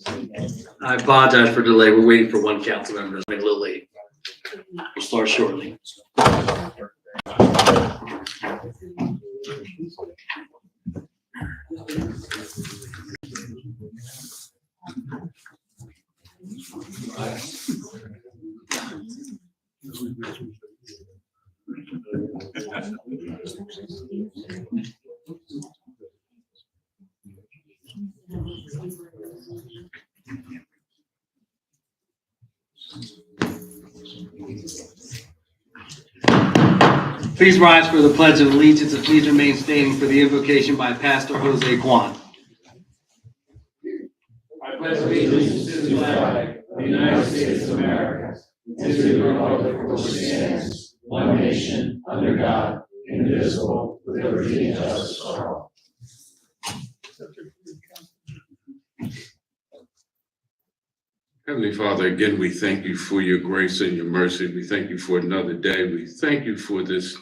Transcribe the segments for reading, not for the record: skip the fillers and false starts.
I apologize for delay. We're waiting for one council member. It's been a little late. We'll start shortly. Please rise for the Pledge of Allegiance and please remain standing for the invocation by Pastor Jose Juan. I pledge allegiance to the flag of the United States of America, and to the republic for which it stands, one nation, under God, indivisible, with liberty and justice for all. Heavenly Father, again, we thank you for your grace and your mercy. We thank you for another day. We thank you for this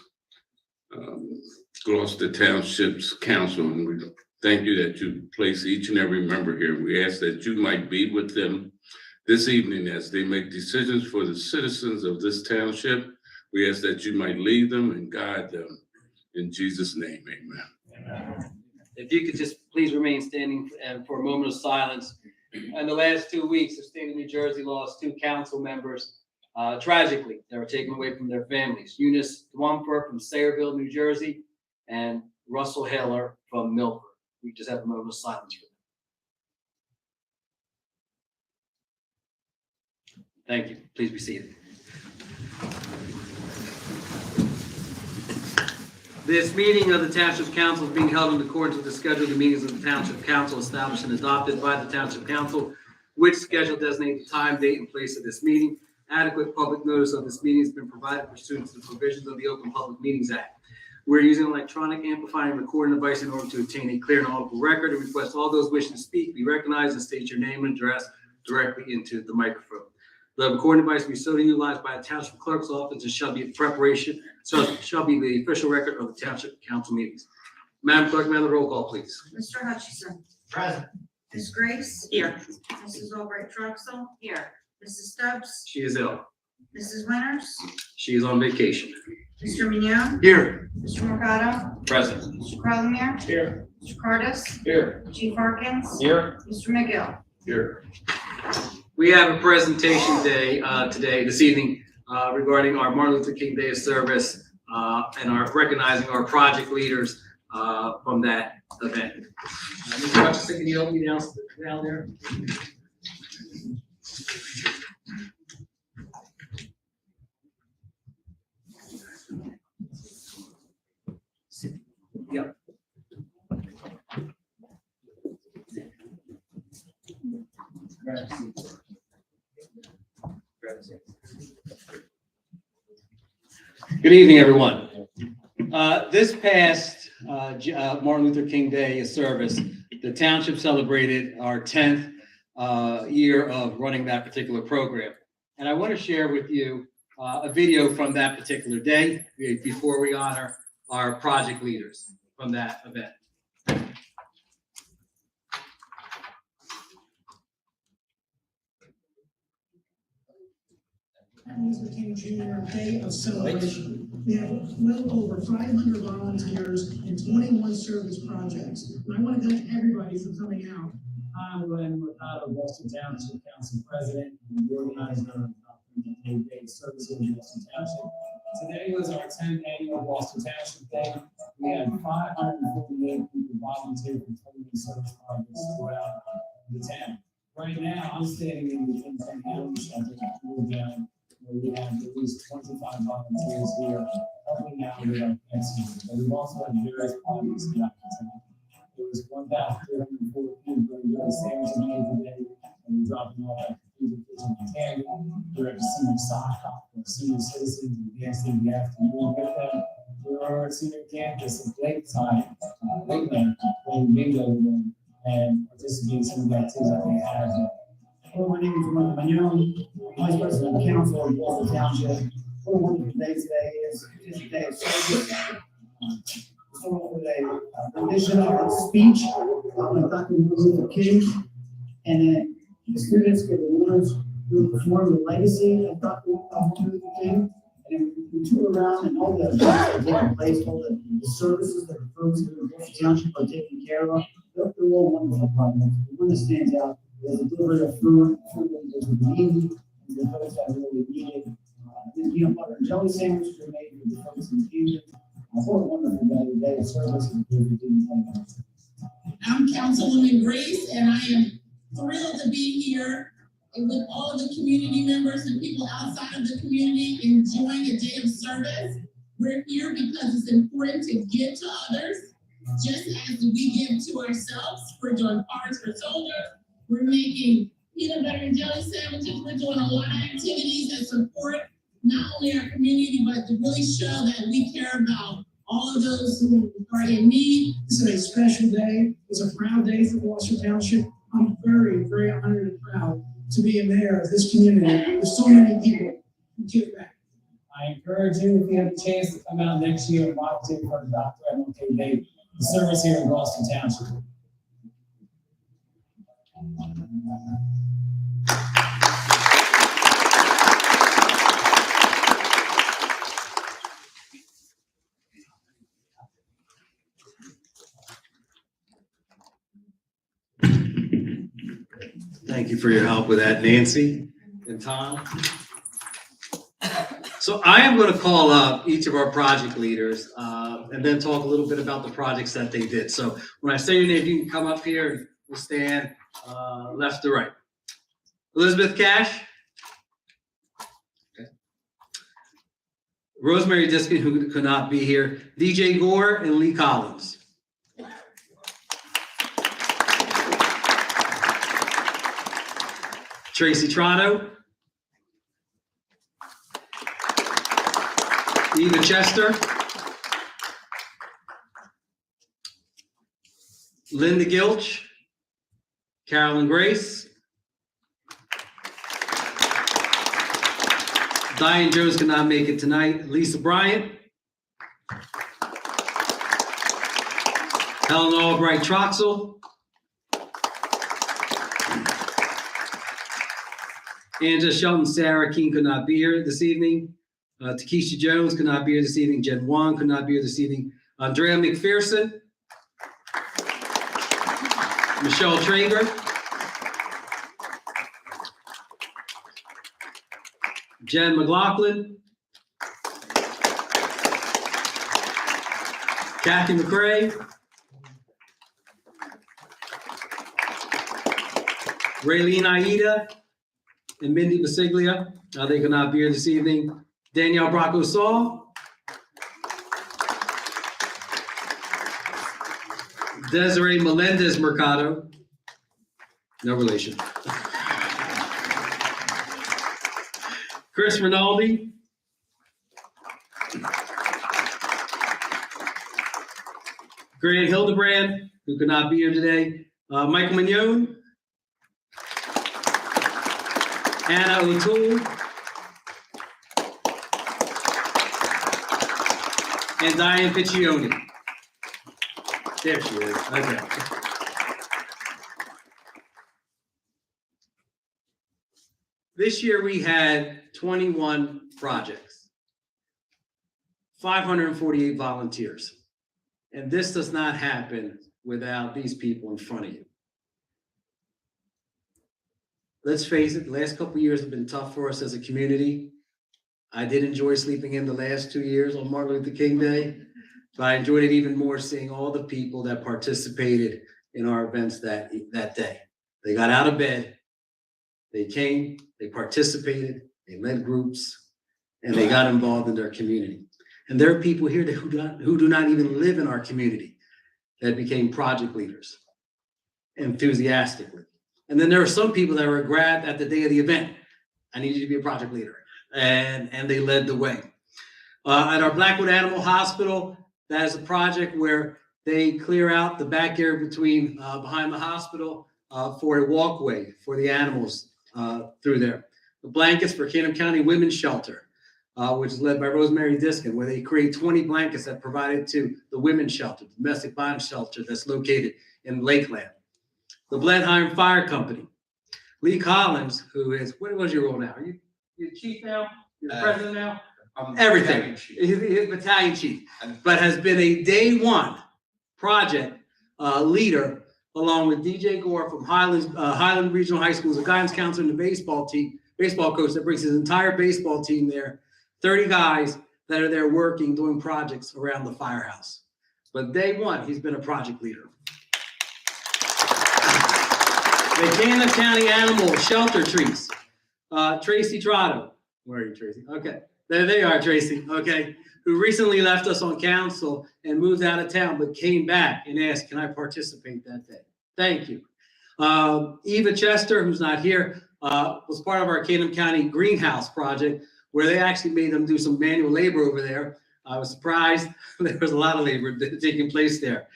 Gloucester Township's council, and we thank you that you place each and every member here. We ask that you might be with them this evening as they make decisions for the citizens of this township. We ask that you might lead them and guide them. In Jesus' name, amen. If you could just please remain standing for a moment of silence. In the last 2 weeks, the state of New Jersey lost 2 council members tragically. They were taken away from their families. Eunice Dwumfer from Sayreville, New Jersey, and Russell Haler from Milford. We just have a moment of silence for them. Thank you. Please be seated. This meeting of the Township Council is being held in accordance with the schedule of the meetings of the Township Council established and adopted by the Township Council, which schedule designates the time, date, and place of this meeting. Adequate public notice of this meeting has been provided pursuant to the provisions of the Open Public Meetings Act. We're using electronic amplifying and recording device in order to obtain a clear and audible record, and request all those wishing to speak be recognized and state your name and address directly into the microphone. The recording device will be solely utilized by the Township Clerk's office and shall be shall be the official record of the Township Council meetings. Madam Clerk, may I have the roll call, please? Mr. Hutchison. Present. Ms. Grace. Here. Mrs. Albright Troxel. Here. Mrs. Stubbs. She is ill. Mrs. Winters. She is on vacation. Mr. Mignon. Here. Mr. Mercado. Present. Mr. Crollmere. Here. Mr. Cardis. Here. Chief Harkins. Here. Mr. McGill. Here. We have a presentation this evening, regarding our Martin Luther King Day of Service and our recognizing our project leaders from that event. Mr. Hutchison, can you help me down there? Yep. Good evening, everyone. This past Martin Luther King Day of service, the township celebrated our 10th year of running that particular program. And I want to share with you a video from that particular day before we honor our project leaders from that event. Martin Luther King Jr. Day of Celebration. We have well over 500 volunteers and 21 service projects. And I want to thank everybody for coming out. I'm Glenn Mercado, Gloucester Township Council President and the organizer of the King Day of Service in Gloucester Township. Today was our 10th annual Gloucester Township Day. We had 548 people volunteer for 21 service projects throughout the town. Right now, I'm standing in the Kingston Animal Shelter down where we have at least 25 volunteers here helping out with our cancer. But we've also had various projects throughout the town. There was 1,304 people doing sandwiches today, and we're dropping off at the kitchen and candy. We're at the senior soccer for senior citizens and dancing in the afternoon with them. We're on our senior campus at Lakeside, Lakeland, playing bingo with them and participating in some of the activities that they have. Hello, my name is Glenn Mignon, Vice President of Council of Gloucester Township. What a wonderful day today is. It's a day of service. So with a rendition of a speech of Dr. Martin Luther King, and then The students get awards who perform the legacy of Dr. Martin Luther King. And we tour around and all the events that are taking place, all the services that the folks in the Gloucester Township are taking care of. They're all wonderful projects. The one that stands out is the delivery of food that was needy, and the folks that really need it. The peanut butter and jelly sandwiches are made for the folks in the community. What a wonderful day of service and good. I'm Councilwoman Grace, and I am thrilled to be here with all of the community members and people outside of the community enjoying a day of service. We're here because it's important to give to others, just as we give to ourselves. We're doing Cars for Soldiers. We're making peanut butter and jelly sandwiches. We're doing a lot of activities that support not only our community, but to really show that we care about all of those who are in need. This is a special day. It's a proud day for Gloucester Township. I'm very, very honored and proud to be a mayor of this community. There's so many people who give back. I encourage you, if you have a chance, to come out next year and volunteer for Dr. MLK Day, the service here in Gloucester Township. Thank you for your help with that, Nancy and Tom. So I am going to call up each of our project leaders and then talk a little bit about the projects that they did. So when I say your name, you can come up here and we'll stand left to right. Elizabeth Cash. Okay. Rosemary Diskin, who could not be here. DJ Gore and Lee Collins. Tracy Trotto. Eva Chester. Linda Gilch. Carolyn Grace. Diane Jones could not make it tonight. Lisa Bryant. Helen Albright Troxel. Angela Shelton, Sarah King could not be here this evening. Takesha Jones could not be here this evening. Jen Wong could not be here this evening. Andrea McPherson. Michelle Traeger. Jen McLaughlin. Kathy McCrae. Raylene Aida. And Mindy Basiglia, they could not be here this evening. Danielle Bracco Saul. Desiree Melendez Mercado. No relation. Chris Rinaldi. Grant Hildebrand, who could not be here today. Michael Mignon. Anna O'Toole. And Diane Piccioni. There she is. Okay. This year we had 21 projects, 548 volunteers. And this does not happen without these people in front of you. Let's face it, the last couple of years have been tough for us as a community. I did enjoy sleeping in the last 2 years on Martin Luther King Day, but I enjoyed it even more seeing all the people that participated in our events that day. They got out of bed, they came, they participated, they led groups, and they got involved in their community. And there are people here who do not even live in our community that became project leaders enthusiastically. And then there are some people that were grabbed at the day of the event. I need you to be a project leader. And they led the way. At our Blackwood Animal Hospital, that is a project where they clear out the back area between behind the hospital for a walkway for the animals through there. The blankets for Canham County Women's Shelter, which is led by Rosemary Diskin, where they create 20 blankets that provided to the women's shelter, the domestic violence shelter that's located in Lakeland. The Blenheim Fire Company, Lee Collins, who is, what was your role now? Are you chief now? You're president now? Everything. He's battalion chief, but has been a day one project leader along with DJ Gore from Highland Regional High School, as a guidance counselor and the baseball coach that brings his entire baseball team there. 30 guys that are there working, doing projects around the firehouse. But day one, he's been a project leader. The Camden County Animal Shelter Trees. Tracy Trotto. Where are you, Tracy? Okay. There they are, Tracy. Okay. Who recently left us on council and moved out of town, but came back and asked, can I participate that day? Thank you. Eva Chester, who's not here, was part of our Camden County Greenhouse project, where they actually made them do some manual labor over there. I was surprised. There was a lot of labor taking place there.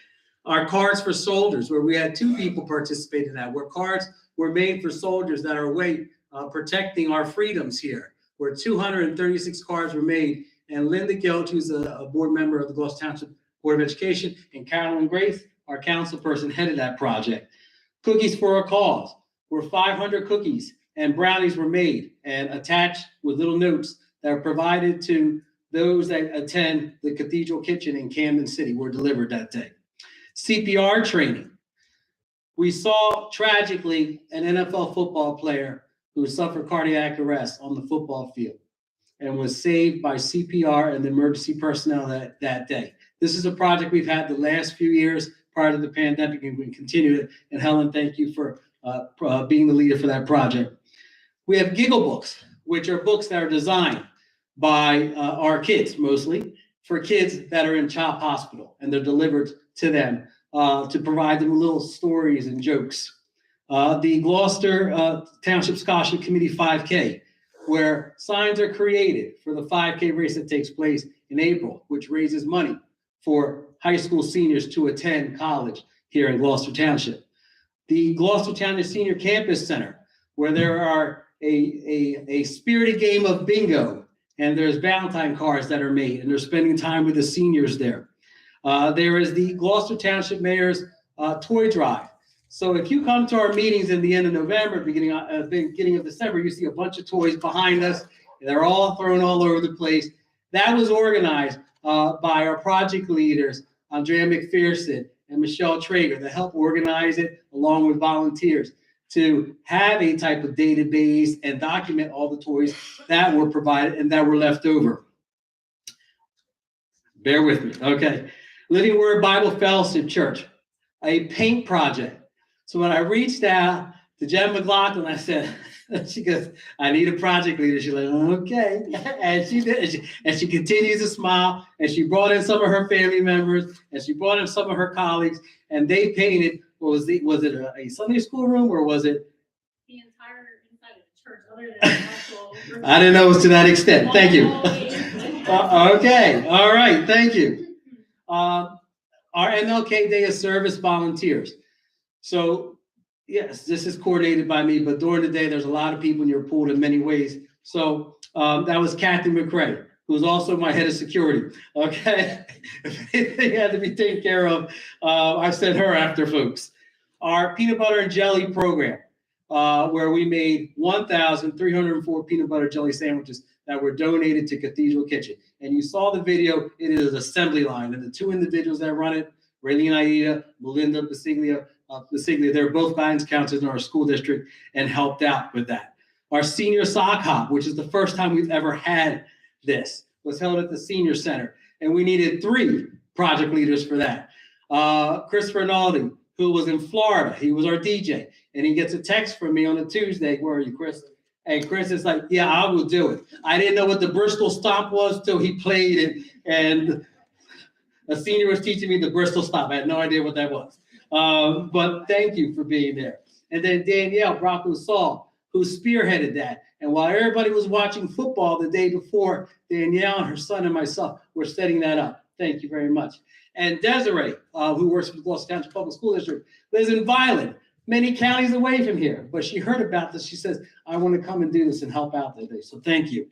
Our Cards for Soldiers, where we had 2 people participate in that, where cards were made for soldiers that are away protecting our freedoms here, where 236 cards were made. And Linda Gelt, who's a board member of the Gloucester Township Board of Education, and Carolyn Grace, our council person, headed that project. Cookies for a Cause, where 500 cookies and brownies were made and attached with little notes that are provided to those that attend the Cathedral Kitchen in Camden City, were delivered that day. CPR training. We saw tragically an NFL football player who suffered cardiac arrest on the football field and was saved by CPR and the emergency personnel that day. This is a project we've had the last few years prior to the pandemic, and we continue it. And Helen, thank you for being the leader for that project. We have Giggle Books, which are books that are designed by our kids, mostly, for kids that are in CHOP Hospital, and they're delivered to them to provide them with little stories and jokes. The Gloucester Township Scholarship Committee 5K, where signs are created for the 5K race that takes place in April, which raises money for high school seniors to attend college here in Gloucester Township. The Gloucester Township Senior Campus Center, where there are a spirited game of bingo, and there's Valentine cards that are made, and they're spending time with the seniors there. There is the Gloucester Township Mayor's Toy Drive. So if you come to our meetings in the end of November, beginning of December, you see a bunch of toys behind us. They're all thrown all over the place. That was organized by our project leaders, Andrea McPherson and Michelle Traeger, that helped organize it along with volunteers to have a type of database and document all the toys that were provided and that were left over. Bear with me. Okay. Living Word Bible Fellowship Church, a paint project. So when I reached out to Jen McLaughlin, I said, she goes, I need a project leader. She's like, okay. And she did. And she continues to smile. And she brought in some of her family members, and she brought in some of her colleagues, and they painted, was it a Sunday school room, or was it? The entire inside of the church, other than the actual. I didn't know it was to that extent. Thank you. Okay. All right. Thank you. Our MLK Day of Service volunteers. So, yes, this is coordinated by me, but during the day, there's a lot of people in your pool in many ways. So that was Kathy McRae, who's also my head of security. Okay. If anything had to be taken care of, I sent her after folks. Our peanut butter and jelly program, where we made 1,304 peanut butter jelly sandwiches that were donated to Cathedral Kitchen. And you saw the video, it is an assembly line. And the 2 individuals that run it, Raylene Aida, Melinda Basiglia, they're both guidance counselors in our school district and helped out with that. Our senior sock hop, which is the first time we've ever had this, was held at the senior center. And we needed 3 project leaders for that. Chris Rinaldi, who was in Florida, he was our DJ. And he gets a text from me on a Tuesday. Where are you, Chris? And Chris is like, yeah, I will do it. I didn't know what the Bristol stomp was till he played it. And a senior was teaching me the Bristol stomp. I had no idea what that was. But thank you for being there. And then Danielle Brocco-Saul, who spearheaded that. And while everybody was watching football the day before, Danielle and her son and myself were setting that up. Thank you very much. And Desiree, who works for the Gloucester Township Public School District, lives in Violent, many counties away from here. But she heard about this. She says, I want to come and do this and help out today. So thank you.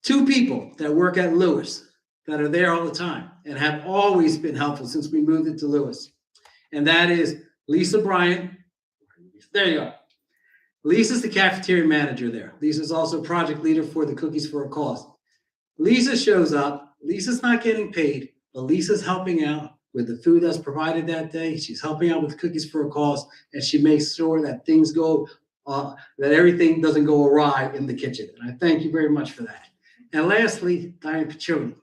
2 people that work at Lewis that are there all the time and have always been helpful since we moved into Lewis. And that is Lisa Bryant. There you are. Lisa's the cafeteria manager there. Lisa's also project leader for the Cookies for a Cause. Lisa shows up. Lisa's not getting paid, but Lisa's helping out with the food that's provided that day. She's helping out with Cookies for a Cause, and she makes sure that things go, that everything doesn't go awry in the kitchen. And I thank you very much for that. And lastly, Diane Piccioni.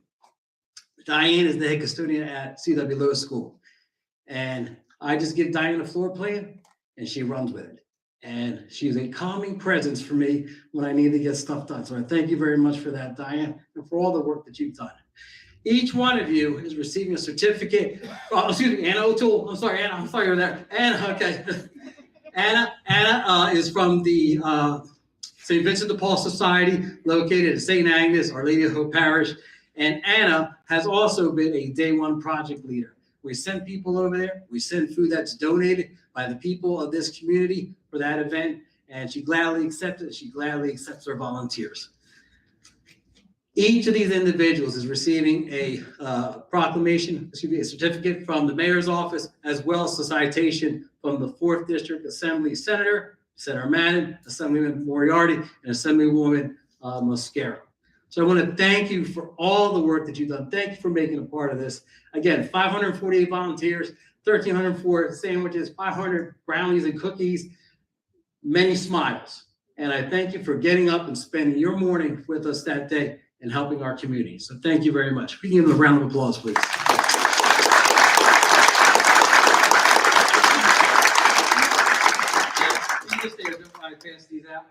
Diane is the head custodian at C.W. Lewis School. And I just give Diane a floor plan, and she runs with it. And she's a calming presence for me when I need to get stuff done. So I thank you very much for that, Diane, and for all the work that you've done. Each one of you is receiving a certificate. Oh, excuse me, Anna O'Toole. I'm sorry, Anna. I'm sorry you're there. Anna, okay. Anna is from the St. Vincent de Paul Society, located in St. Agnes, Our Lady of Hope Parish. And Anna has also been a day one project leader. We send people over there. We send food that's donated by the people of this community for that event, and she gladly accepts it. She gladly accepts our volunteers. Each of these individuals is receiving a a certificate from the mayor's office, as well as a citation from the 4th District Assembly Senator Madden, Assemblyman Moriarty, and Assemblywoman Mosquera. So I want to thank you for all the work that you've done. Thank you for making a part of this. Again, 548 volunteers, 1,304 sandwiches, 500 brownies and cookies, many smiles. And I thank you for getting up and spending your morning with us that day and helping our community. So thank you very much. We can give them a round of applause, please. You just stay there while I pass these out.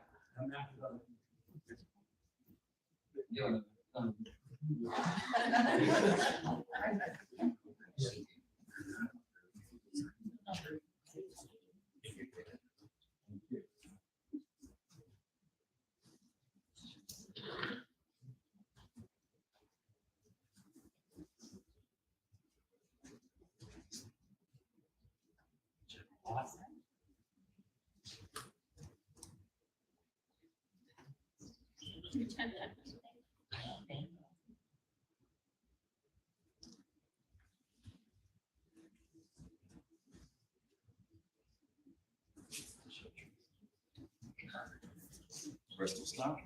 Bristol style.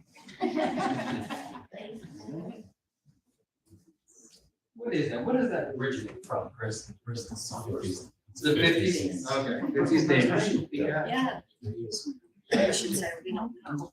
What is that? What does that originate from? Bristol style. It's the 50s? Okay, 50s Danish. Yeah. I should say, we don't know.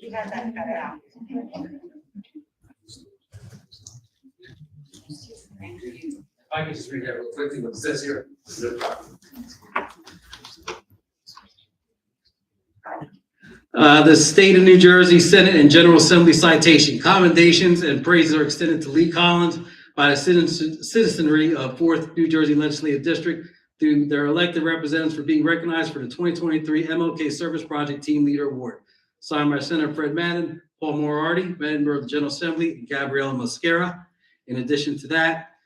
You got that cut out. If I can just read that real quickly, what it says here. The State of New Jersey Senate and General Assembly citation. Commendations and praises are extended to Lee Collins by the citizenry of 4th New Jersey Legislative District through their elected representatives for being recognized for the 2023 MLK Service Project Team Leader Award. Signed by Senator Fred Madden, Paul Moriarty, member of the General Assembly, and Gabriella Mosquera. In addition to that,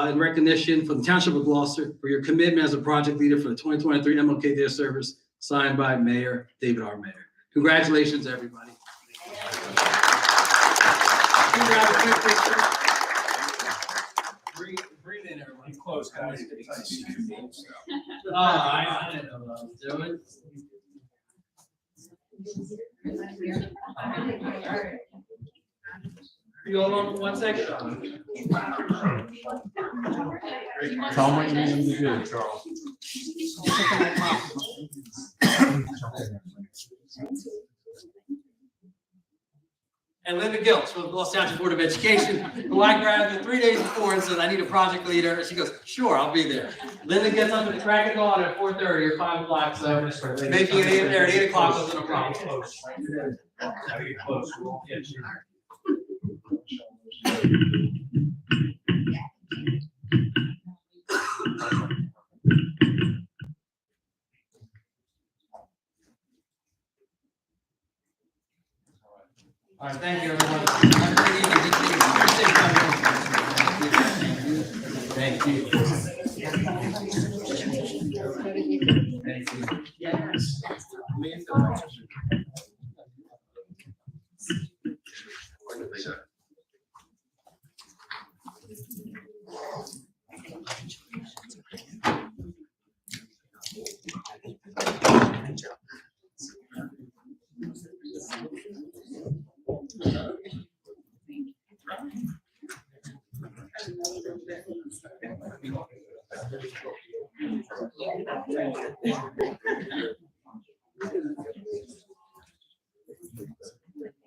in recognition from the Township of Gloucester for your commitment as a project leader for the 2023 MLK Day of Service, signed by Mayor David R. Mayer. Congratulations, everybody. Breathe in, everybody. Close, guys. I didn't know what I was doing. You hold on for 1 second? Tell them what you need them to do, Charles. And Linda Giltz from the Gloucester Township Board of Education, who I grabbed her 3 days before and said, I need a project leader. And she goes, sure, I'll be there. Linda gets up at the crack of dawn at 4:30 or 5 o'clock, so making it in there at 8 o'clock wasn't a problem. Gotta get close. We won't get you. All right, thank you, everyone. Thank you.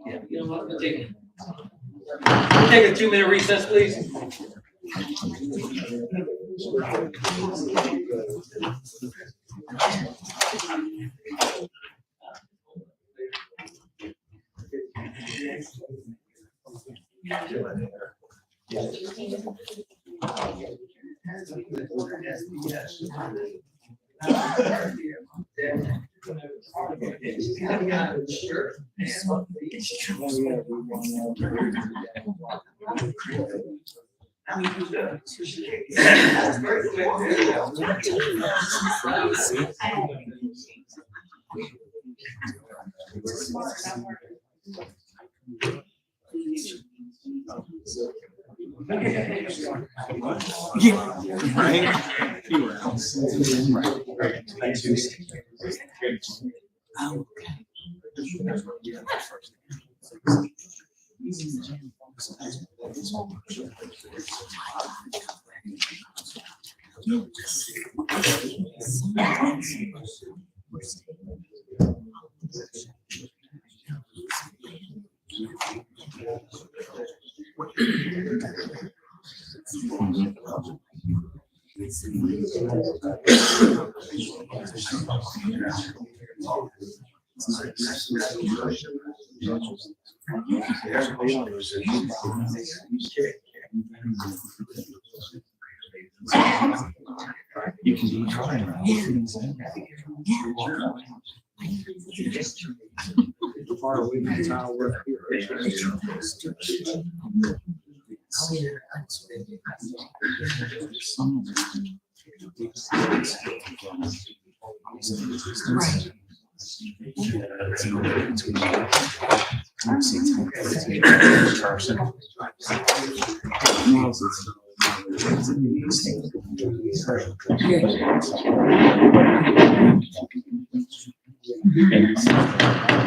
Yeah, you know what, we'll take a 2-minute recess, please. You can be trying. Far away from the tower.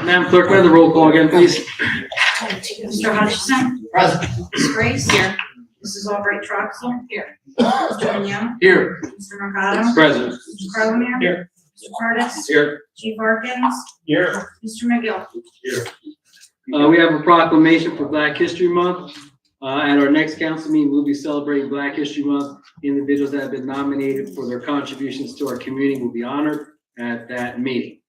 Madam Clerk, may I have the roll call again, please? Mr. Hutchison? Present. Ms. Grace? Here. Mrs. Albright Troxel? Here. Mr. Young? Here. Mr. Mercado? Present. Mr. Carlemere? Here. Mr. Curtis? Here. Chief Harkins? Here. Mr. McGill? We have a proclamation for Black History Month. At our next council meeting, we'll be celebrating Black History Month. Individuals that have been nominated for their contributions to our community will be honored at that meeting.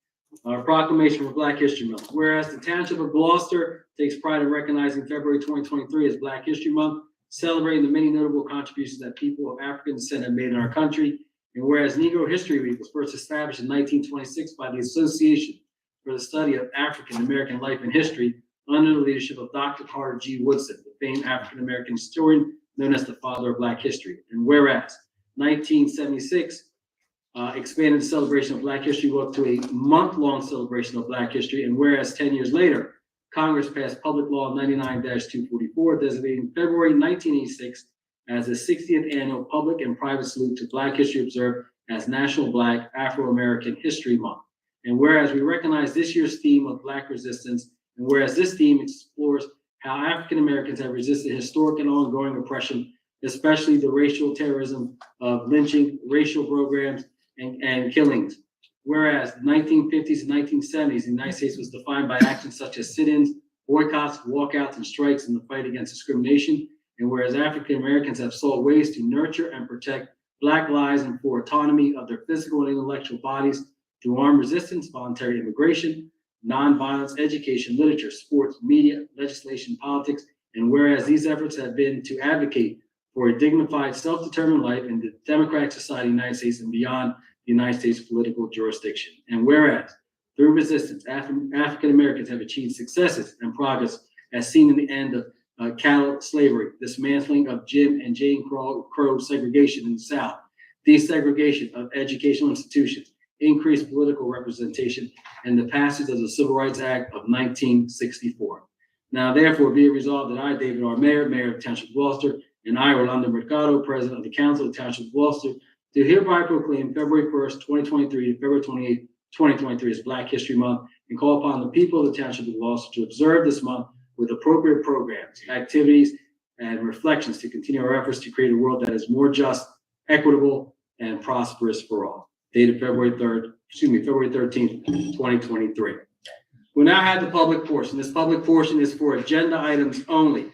Our proclamation for Black History Month. Whereas the Township of Gloucester takes pride in recognizing February 2023 as Black History Month, celebrating the many notable contributions that people of African descent have made in our country. And whereas Negro History Week was first established in 1926 by the Association for the Study of African American Life and History under the leadership of Dr. Carter G. Woodson, the famed African American historian known as the father of Black history. And whereas 1976 expanded the celebration of Black History Month to a month-long celebration of Black history. And whereas 10 years later, Congress passed Public Law 99-244, designating February 1986 as the 60th annual public and private salute to Black history observed as National Black Afro-American History Month. And whereas we recognize this year's theme of Black resistance, and whereas this theme explores how African Americans have resisted historic and ongoing oppression, especially the racial terrorism of lynching, racial programs, and killings. Whereas the 1950s and 1970s, the United States was defined by actions such as sit-ins, boycotts, walkouts, and strikes in the fight against discrimination. And whereas African Americans have sought ways to nurture and protect Black lives and for autonomy of their physical and intellectual bodies through armed resistance, voluntary immigration, nonviolence, education, literature, sports, media, legislation, politics. And whereas these efforts have been to advocate for a dignified, self-determined life in the democratic society of the United States and beyond the United States political jurisdiction. And whereas through resistance, African Americans have achieved successes and progress as seen in the end of chattel slavery, dismantling of Jim and Jane Crow segregation in the South, desegregation of educational institutions, increased political representation, and the passage of the Civil Rights Act of 1964. Now therefore be it resolved that I, David R. Mayor, Mayor of Township of Gloucester, and I, Orlando Mercado, President of the Council of the Township of Gloucester, do hereby proclaim February 1st, 2023 to February 28th, 2023 as Black History Month, and call upon the people of the Township of Gloucester to observe this month with appropriate programs, activities, and reflections to continue our efforts to create a world that is more just, equitable, and prosperous for all. Dated February 13th, 2023. We'll now have the public portion. This public portion is for agenda items only.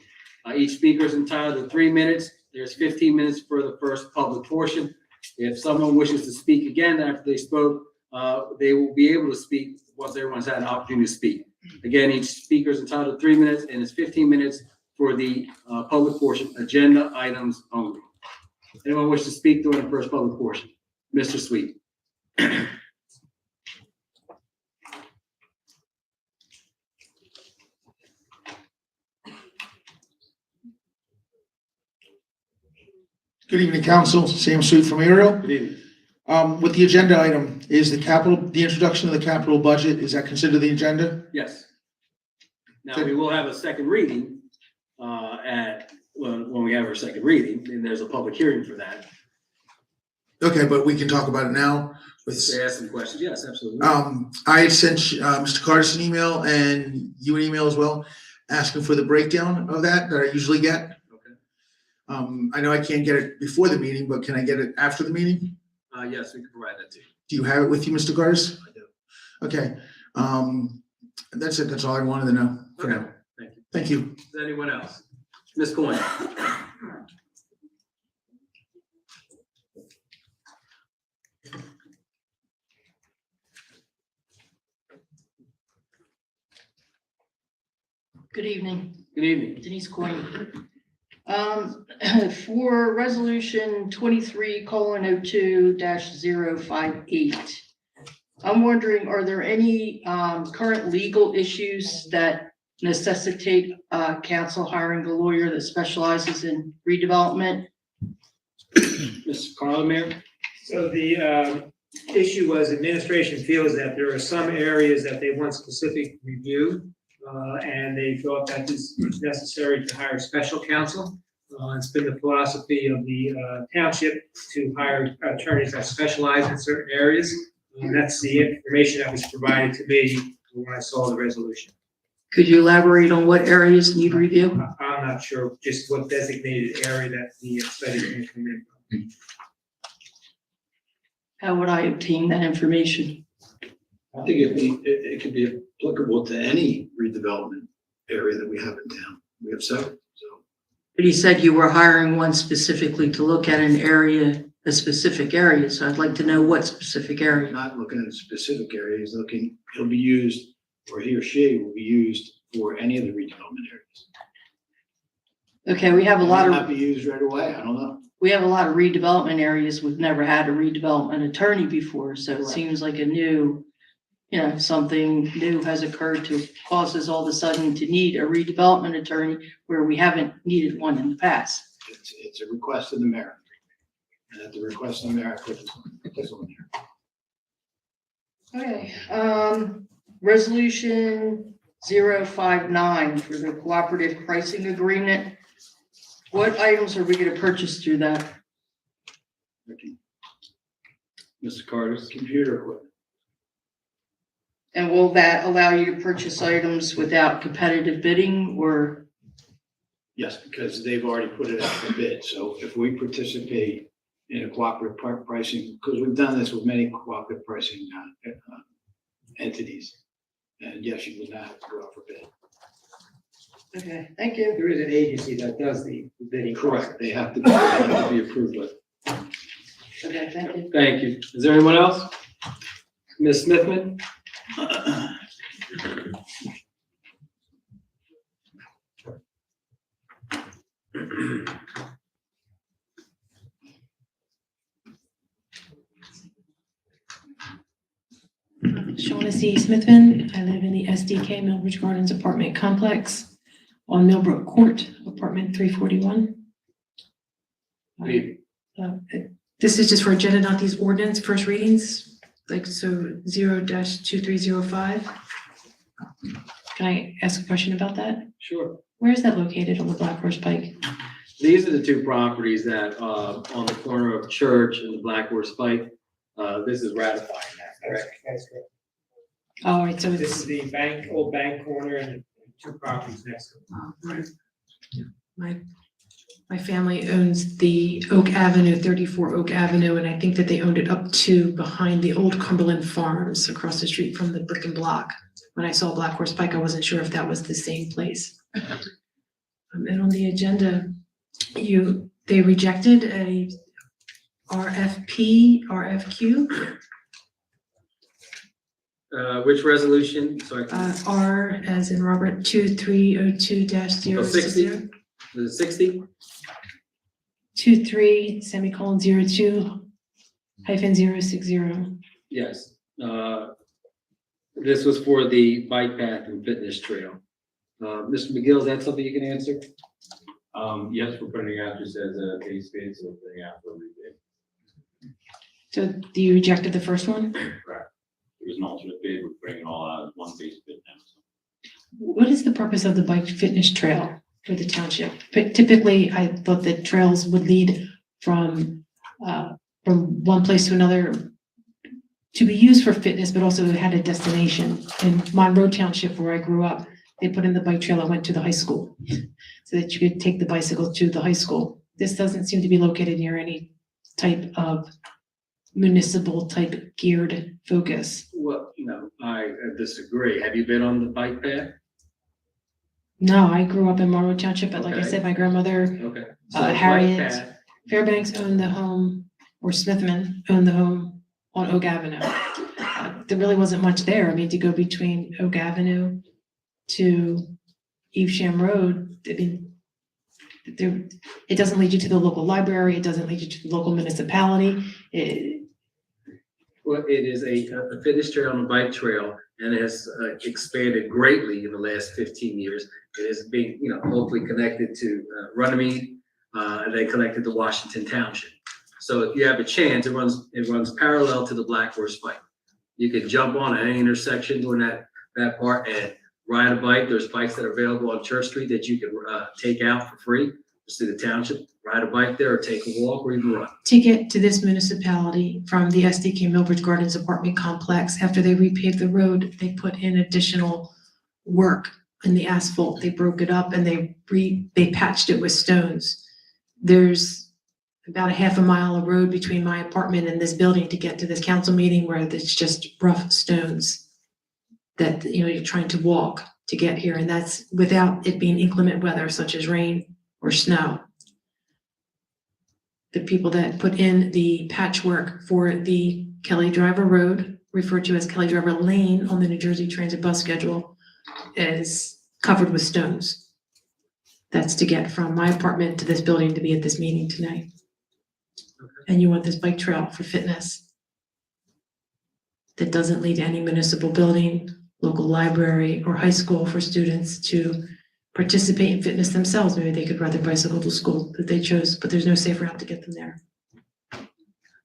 Each speaker is entitled to 3 minutes. There's 15 minutes for the first public portion. If someone wishes to speak again after they spoke, they will be able to speak once everyone's had an opportunity to speak. Again, each speaker is entitled to 3 minutes, and it's 15 minutes for the public portion, agenda items only. Anyone wish to speak during the first public portion? Mr. Sweet. Good evening, Council. Sam Sweet from Ariel. Good evening. With the agenda item, is the introduction of the capital budget, is that considered the agenda? Yes. Now, we will have a second reading when we have our second reading, and there's a public hearing for that. Okay, but we can talk about it now. They ask some questions. Yes, absolutely. I had sent Mr. Curtis an email and you an email as well, asking for the breakdown of that I usually get. Okay. I know I can't get it before the meeting, but can I get it after the meeting? Yes, we can provide that to you. Do you have it with you, Mr. Curtis? I do. Okay. That's it. That's all I wanted to know for Okay. now. Thank you. Thank you. Is there anyone else? Ms. Coyne. Good evening, Good evening. Denise Coyne. For resolution 23:02-058, I'm wondering, are there any current legal issues that necessitate council hiring a lawyer that specializes in redevelopment? Mr. Carla, Mayor? So the issue was administration feels that there are some areas that they want specific review, and they thought that it's necessary to hire special counsel. It's been the philosophy of the township to hire attorneys that specialize in certain areas. That's the information that was provided to me when I saw the resolution. Could you elaborate on what areas need review? I'm not sure just what designated area that the study is going to come in from. How would I obtain that information? I think it could be applicable to any redevelopment area that we have in town. We have several, so. But you said you were hiring one specifically to look at an area, a specific area, so I'd like to know what specific area. Not looking at a specific area, he'll be used, or he or she will be used for any of the redevelopment areas. Okay, we have a lot It might not of, be used right away, I don't know. we have a lot of redevelopment areas. We've never had a redevelopment attorney before, so it Correct. seems like a new, something new has occurred to cause us all of a sudden to need a redevelopment attorney where we haven't needed one in the past. It's a request of the mayor. And at the request of the mayor, I put this on there. Okay, resolution 059 for the cooperative pricing agreement. What items are we gonna purchase through that? Mr. Carter? Computer equipment. And will that allow you to purchase items without competitive bidding or? Yes, because they've already put it out for bid. So if we participate in a cooperative pricing, because we've done this with many cooperative pricing entities. And yes, you would not have to go out for bid. Okay, thank you. There is an agency that does the bidding. Correct. They have to be approved with. Okay, thank you. Thank you. Is there anyone else? Ms. Smithman? Shaughnessy Smithman. I live in the SDK Millbridge Gardens apartment complex on Millbrook Court, apartment 341. This is just for agenda, not these ordinance first readings, like so 0-2305. Can I ask a question about that? Sure. Where is that located on the Black Horse Pike? These are the two properties that, on the corner of Church and the Black Horse Pike. This is ratifying that, correct? That's correct. All right, so This it's, is the bank, old bank corner and two properties next to it. my family owns the Oak Avenue, 34 Oak Avenue, and I think that they owned it up to behind the old Cumberland Farms across the street from the Brick and Block. When I saw Black Horse Pike, I wasn't sure if that was the same place. And on the agenda, they rejected a RFQ, Which resolution? Sorry. R as in Robert 2302-060. The 60? 23 semicolon 02 hyphen 060. Yes. This was for the bike path and fitness trail. Mr. McGill, is that something you can answer? Yes, we're putting it out just as a base bid, so we're putting it out for a rebid. So you rejected the first one? Correct. There was an alternate bid, we're putting it all out as one base bid now. So. What is the purpose of the bike fitness trail for the township? But typically, I thought that trails would lead from one place to another to be used for fitness, but also it had a destination. In Monroe Township, where I grew up, they put in the bike trail that went to the high school so that you could take the bicycle to the high school. This doesn't seem to be located near any type of municipal type geared focus. Well, no, I disagree. Have you been on the bike path? No, I grew up in Monroe Township, but like I Okay. said, my grandmother, Okay. So the bike Harriet path- Fairbanks owned the home, or Smithman owned the home on Oak Avenue. There really wasn't much there. I mean, to go between Oak Avenue to Evesham Road, I mean, it doesn't lead you to the local library, it doesn't lead you to the local municipality. Well, it is a fitness trail and a bike trail, and it has expanded greatly in the last 15 years. It is being, locally connected to Runnymede, and then connected to Washington Township. So if you have a chance, it runs parallel to the Black Horse Pike. You can jump on at any intersection during that part and ride a bike. There's bikes that are available on Church Street that you can take out for free. Just to the township, ride a bike there, or take a walk, or even run. To get to this municipality from the SDK Millbridge Gardens apartment complex, after they repaved the road, they put in additional work in the asphalt. They broke it up and they patched it with stones. There's about a half a mile of road between my apartment and this building to get to this council meeting, where it's just rough stones that, you're trying to walk to get here. And that's without it being inclement weather such as rain or snow. The people that put in the patchwork for the Kelly Driver Road, referred to as Kelly Driver Lane on the New Jersey Transit bus schedule, is covered with stones. That's to get from my apartment to this building to be at this meeting tonight. And you want this bike trail for fitness that doesn't lead to any municipal building, local library, or high school for students to participate in fitness themselves. Maybe they could ride their bicycle to school if they chose, but there's no safe route to get them there.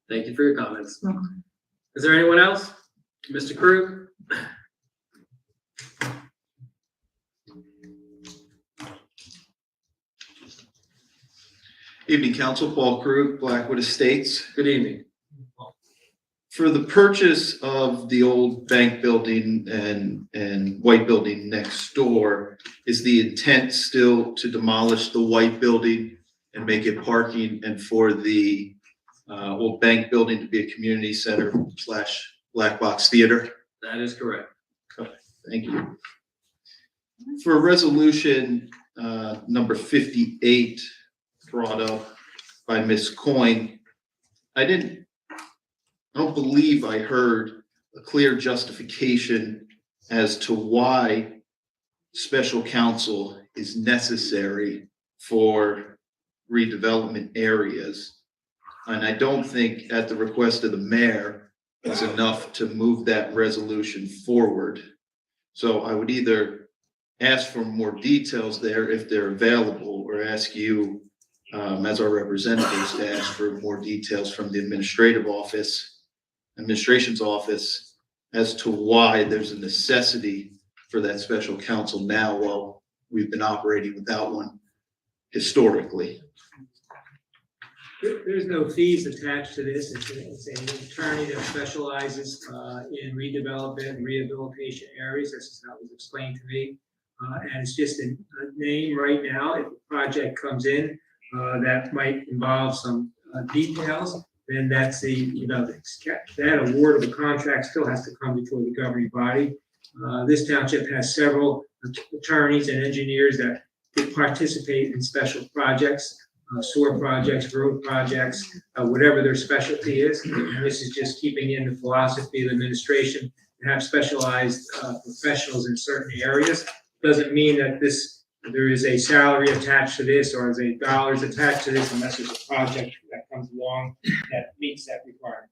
Thank you for your comments. Welcome. Is there anyone else? Mr. Krug? Evening, Council. Paul Krug, Blackwood Estates. Good evening. For the purchase of the old bank building and white building next door, is the intent still to demolish the white building and make it parking, and for the old bank building to be a community center / black box theater? That is correct. Thank you. For resolution number 58 brought up by Ms. Coyne, I don't believe I heard a clear justification as to why special counsel is necessary for redevelopment areas. And I don't think at the request of the mayor is enough to move that resolution forward. So I would either ask for more details there if they're available, or ask you as our representatives to ask for more details from the administration's office as to why there's a necessity for that special counsel now while we've been operating without one historically. There's no fees attached to this. It's an attorney that specializes in redevelopment and rehabilitation areas. This is how it was explained to me. And it's just a name right now. If a project comes in that might involve some details, then that's that award of a contract still has to come before the governing body. This township has several attorneys and engineers that participate in special projects. Sewer projects, road projects, whatever their specialty is. And this is just keeping in the philosophy of administration to have specialized professionals in certain areas. Doesn't mean that there is a salary attached to this or is a dollars attached to this unless there's a project that comes along that meets that requirement.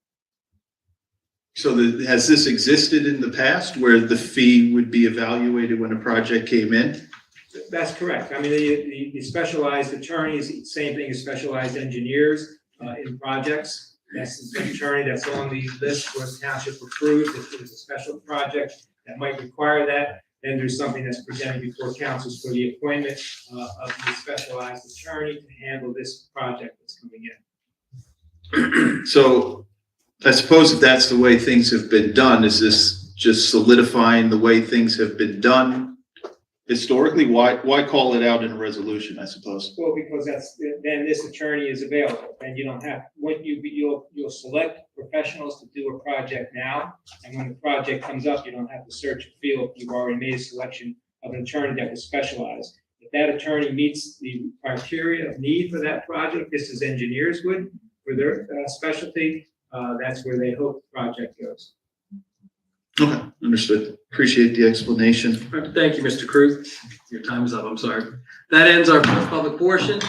So has this existed in the past where the fee would be evaluated when a project came in? That's correct. I mean, the specialized attorneys, same thing as specialized engineers in projects. That's the attorney that's on the list where the township approves. If there's a special project that might require that, then there's something that's presented before councils for the appointment of the specialized attorney to handle this project that's coming in. So I suppose if that's the way things have been done, is this just solidifying the way things have been done historically? Why call it out in a resolution, I suppose? Well, because then this attorney is available, and you don't have, you'll select professionals to do a project now, and when the project comes up, you don't have to search a field. You've already made a selection of an attorney that will specialize. If that attorney meets the criteria of need for that project, this is engineers would, for their specialty, that's where they hope the project goes. Okay, understood. Appreciate the explanation. Thank you, Mr. Cruz. Your time is up, I'm sorry. That ends our first public portion.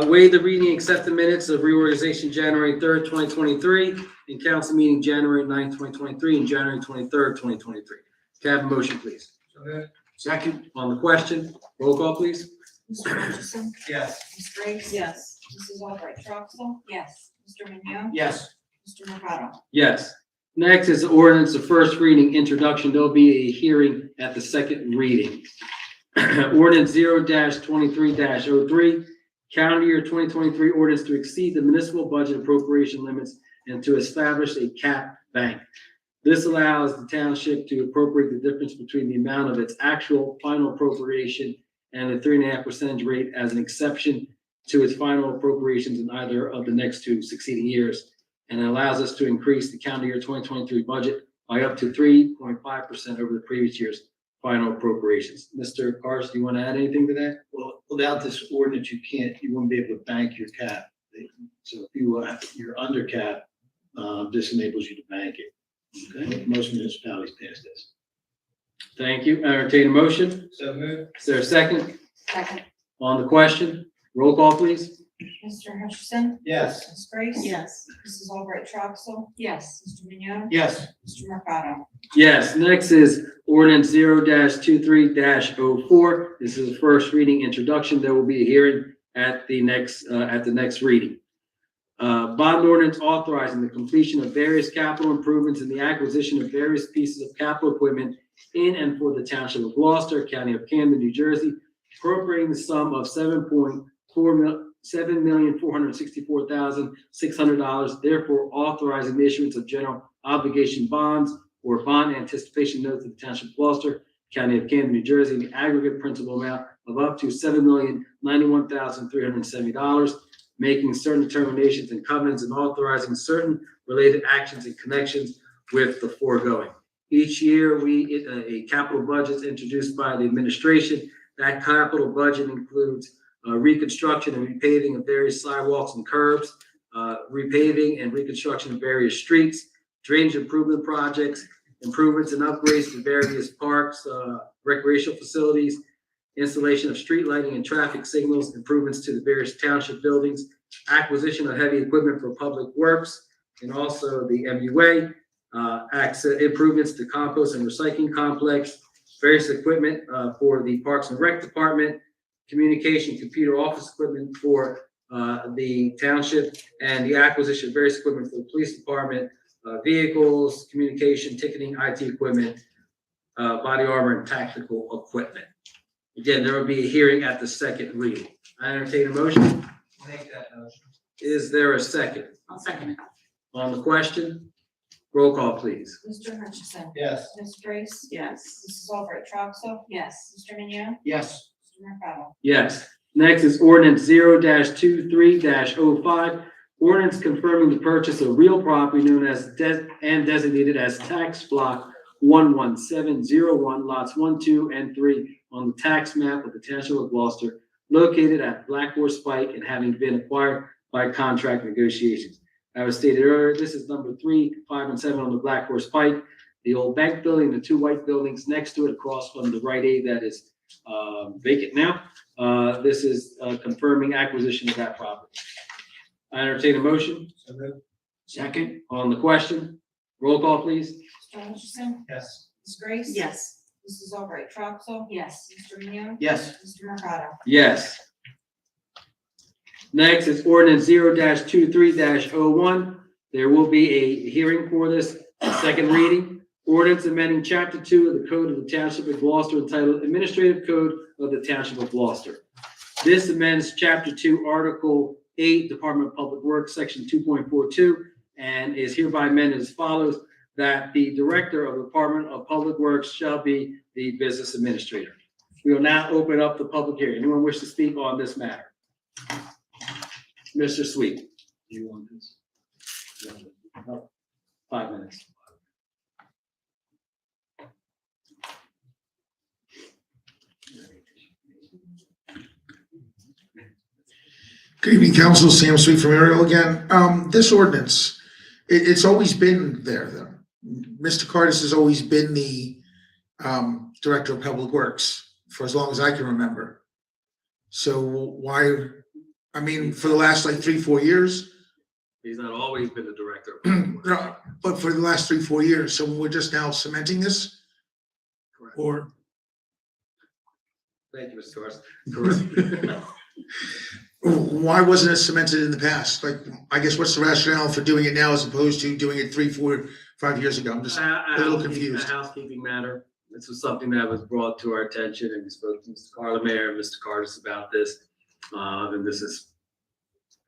Waive the reading, accept the minutes of reorganization January 3rd, 2023, and council meeting January 9th, 2023, and January 23rd, 2023. Can I have a motion, please? Second. On the question, roll call, please. Mr. Hutchison? Yes. Ms. Graves? Yes. Mrs. Albright Troxel? Yes. Mr. Vignon? Yes. Mr. Mercado? Yes. Next is ordinance of first reading, introduction. There'll be a hearing at the second reading. Ordinance 0-23-03, calendar year 2023 ordinance to exceed the municipal budget appropriation limits and to establish a cap bank. This allows the township to appropriate the difference between the amount of its actual final appropriation and the 3.5% rate as an exception to its final appropriations in either of the next two succeeding years. And it allows us to increase the calendar year 2023 budget by up to 3.5% over the previous year's final appropriations. Mr. Carson, do you want to add anything to that? Well, without this ordinance, you won't be able to bank your cap. So if you're under cap, this enables you to bank it. Okay, most municipalities pass this. Thank you. I entertain a motion. So moved. Is there a second? Second. On the question, roll call, please. Mr. Hutchison? Yes. Ms. Graves? Yes. Mrs. Albright Troxel? Yes. Mr. Vignon? Yes. Mr. Mercado? Yes. Next is ordinance 0-23-04. This is the first reading introduction. There will be a hearing at the next reading. Bond ordinance authorizing the completion of various capital improvements and the acquisition of various pieces of capital equipment in and for the township of Gloucester, county of Camden, New Jersey, appropriating the sum of $7,464,600, therefore authorizing the issuance of general obligation bonds or bond anticipation notes of the township of Gloucester, county of Camden, New Jersey, in the aggregate principal amount of up to $7,091,370, making certain determinations and covenants and authorizing certain related actions in connections with the foregoing. Each year, a capital budget is introduced by the administration. That capital budget includes reconstruction and repaving of various sidewalks and curbs, repaving and reconstruction of various streets, drainage improvement projects, improvements and upgrades to various parks, recreational facilities, installation of street lighting and traffic signals, improvements to the various township buildings, acquisition of heavy equipment for public works, and also the MUA, access improvements to compost and recycling complex, various equipment for the Parks and Rec Department, communication, computer office equipment for the township, and the acquisition of various equipment for the police department, vehicles, communication, ticketing, IT equipment, body armor, and tactical equipment. Again, there will be a hearing at the second reading. I entertain a motion. Make that motion. Is there a second? I'll second it. On the question, roll call, please. Mr. Hutchison. Yes. Ms. Grace. Yes. Mrs. Albright Troxel. Yes. Mr. Minio. Yes. Mr. Mercado. Yes. Next is ordinance 0-23-05. Ordinance confirming the purchase of real property known as and designated as tax block 11701, lots 1, 2, and 3 on the tax map of the Township of Gloucester, located at Black Horse Pike and having been acquired by contract negotiations. I was stated earlier, this is number 3, 5, and 7 on the Black Horse Pike. The old bank building, the 2 white buildings next to it across from the Rite Aid that is vacant now. This is confirming acquisition of that property. I entertain a motion. Second. On the question, roll call, please. Mr. Hutchison. Yes. Ms. Grace. Yes. Mrs. Albright Troxel. Yes. Mr. Minio. Yes. Mr. Mercado. Yes. Next is ordinance 0-23-01. There will be a hearing for this, second reading. Ordinance amending chapter 2 of the Code of the Township of Gloucester entitled Administrative Code of the Township of Gloucester. This amends chapter 2, article 8, Department of Public Works, section 2.42, and is hereby amended as follows: that the director of the Department of Public Works shall be the business administrator. We will now open up the public hearing. Anyone wish to speak on this matter? Mr. Sweet, do you want this? No. 5 minutes. Good evening, Council. Sam Sweet from Ariel again. This ordinance, it's always been there, though. Mr. Cardis has always been the Director of Public Works for as long as I can remember. So why, I mean, for the last like 3-4 years, He's not always been the director of Public Works. no, but for the last 3-4 years, so we're just now cementing this? Correct. Or, Thank you, Mr. Torres. Correct. why wasn't it cemented in the past? Like, I guess what's the rationale for doing it now as opposed to doing it 3, 4, 5 years ago? I'm just a little confused. A housekeeping matter. This was something that was brought to our attention, and we spoke to Mr. Carlemare and Mr. Cardis about this. And this is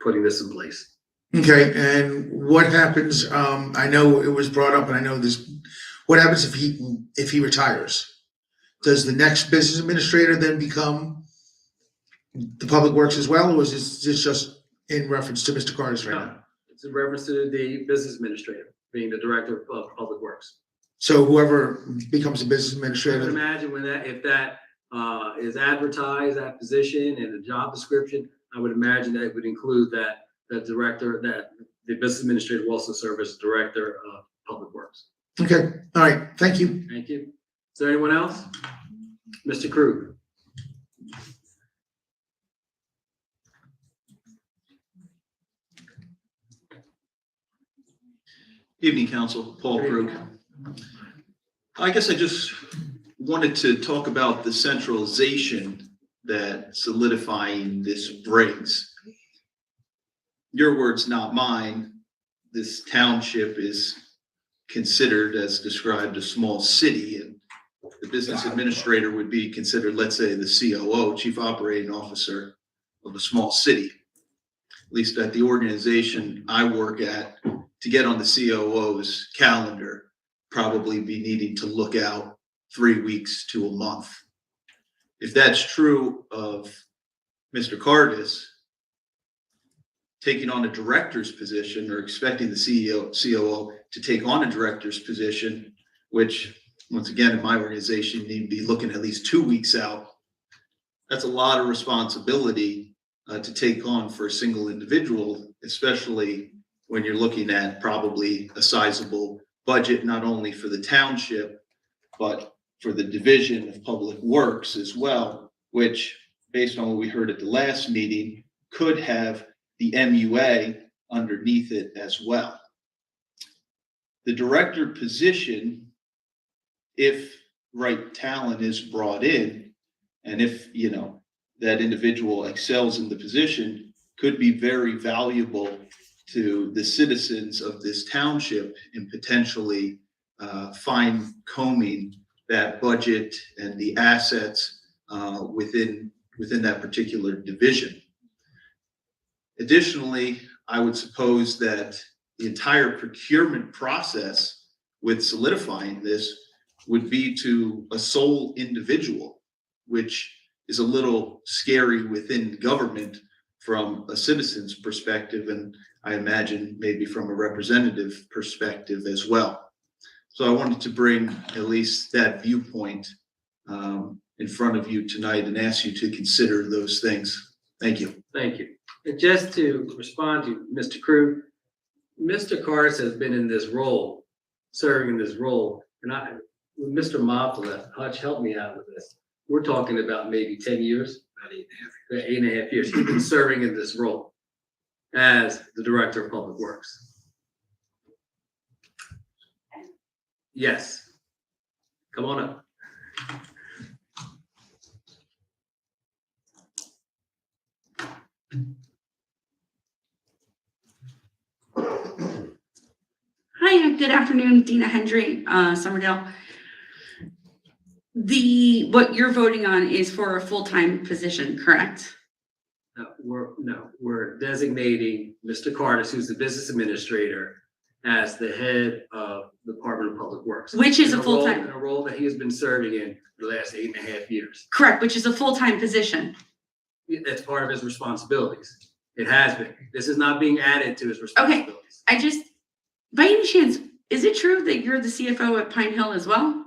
putting this in place. Okay, and what happens, I know it was brought up and I know this, what happens if he retires? Does the next business administrator then become the Public Works as well, or is this just in reference to Mr. Cardis right now? It's in reference to the business administrator being the director of Public Works. So whoever becomes a business I would administrator, imagine if that is advertised, that position and the job description, I would imagine that it would include that the director, that the business administrator will also serve as director of Public Works. okay, all right, thank you. Thank you. Is there anyone else? Mr. Krug. Evening, Council. Paul Krug. I guess I just wanted to talk about the centralization that solidifying this brings. Your words, not mine. This township is considered, as described, a small city, and the business administrator would be considered, let's say, the COO, Chief Operating Officer of a small city. At least at the organization I work at, to get on the COO's calendar, probably be needing to look out 3 weeks to a month. If that's true of Mr. Cardis, taking on a director's position or expecting the COO to take on a director's position, which once again, in my organization, you need to be looking at least 2 weeks out. That's a lot of responsibility to take on for a single individual, especially when you're looking at probably a sizable budget, not only for the township, but for the Division of Public Works as well, which, based on what we heard at the last meeting, could have the MUA underneath it as well. The director position, if right talent is brought in, and if, that individual excels in the position could be very valuable to the citizens of this township in potentially fine combing that budget and the assets within that particular division. Additionally, I would suppose that the entire procurement process with solidifying this would be to a sole individual, which is a little scary within government from a citizen's perspective, and I imagine maybe from a representative perspective as well. So I wanted to bring at least that viewpoint in front of you tonight and ask you to consider those things. Thank you. Thank you. And just to respond to Mr. Crew, Mr. Cars has been in this role, serving in this role, and when Mr. Moffett left, Hutch, help me out with this. We're talking about maybe 10 years, about 8.5 years. He's been serving in this role as the Director of Public Works. Yes. Come on up. Hi, good afternoon, Dina Hendry, Summerdale. What you're voting on is for a full-time position, correct? We're designating Mr. Cardis, who's the business administrator, as the head of the Department of Public Works. Which is In a full-time. In a role that he has been serving in the last 8.5 years. Correct, which is a full-time position. That's part of his responsibilities. It has been. This is not being added to his responsibilities. I just, by any chance, is it true that you're the CFO at Pine Hill as well?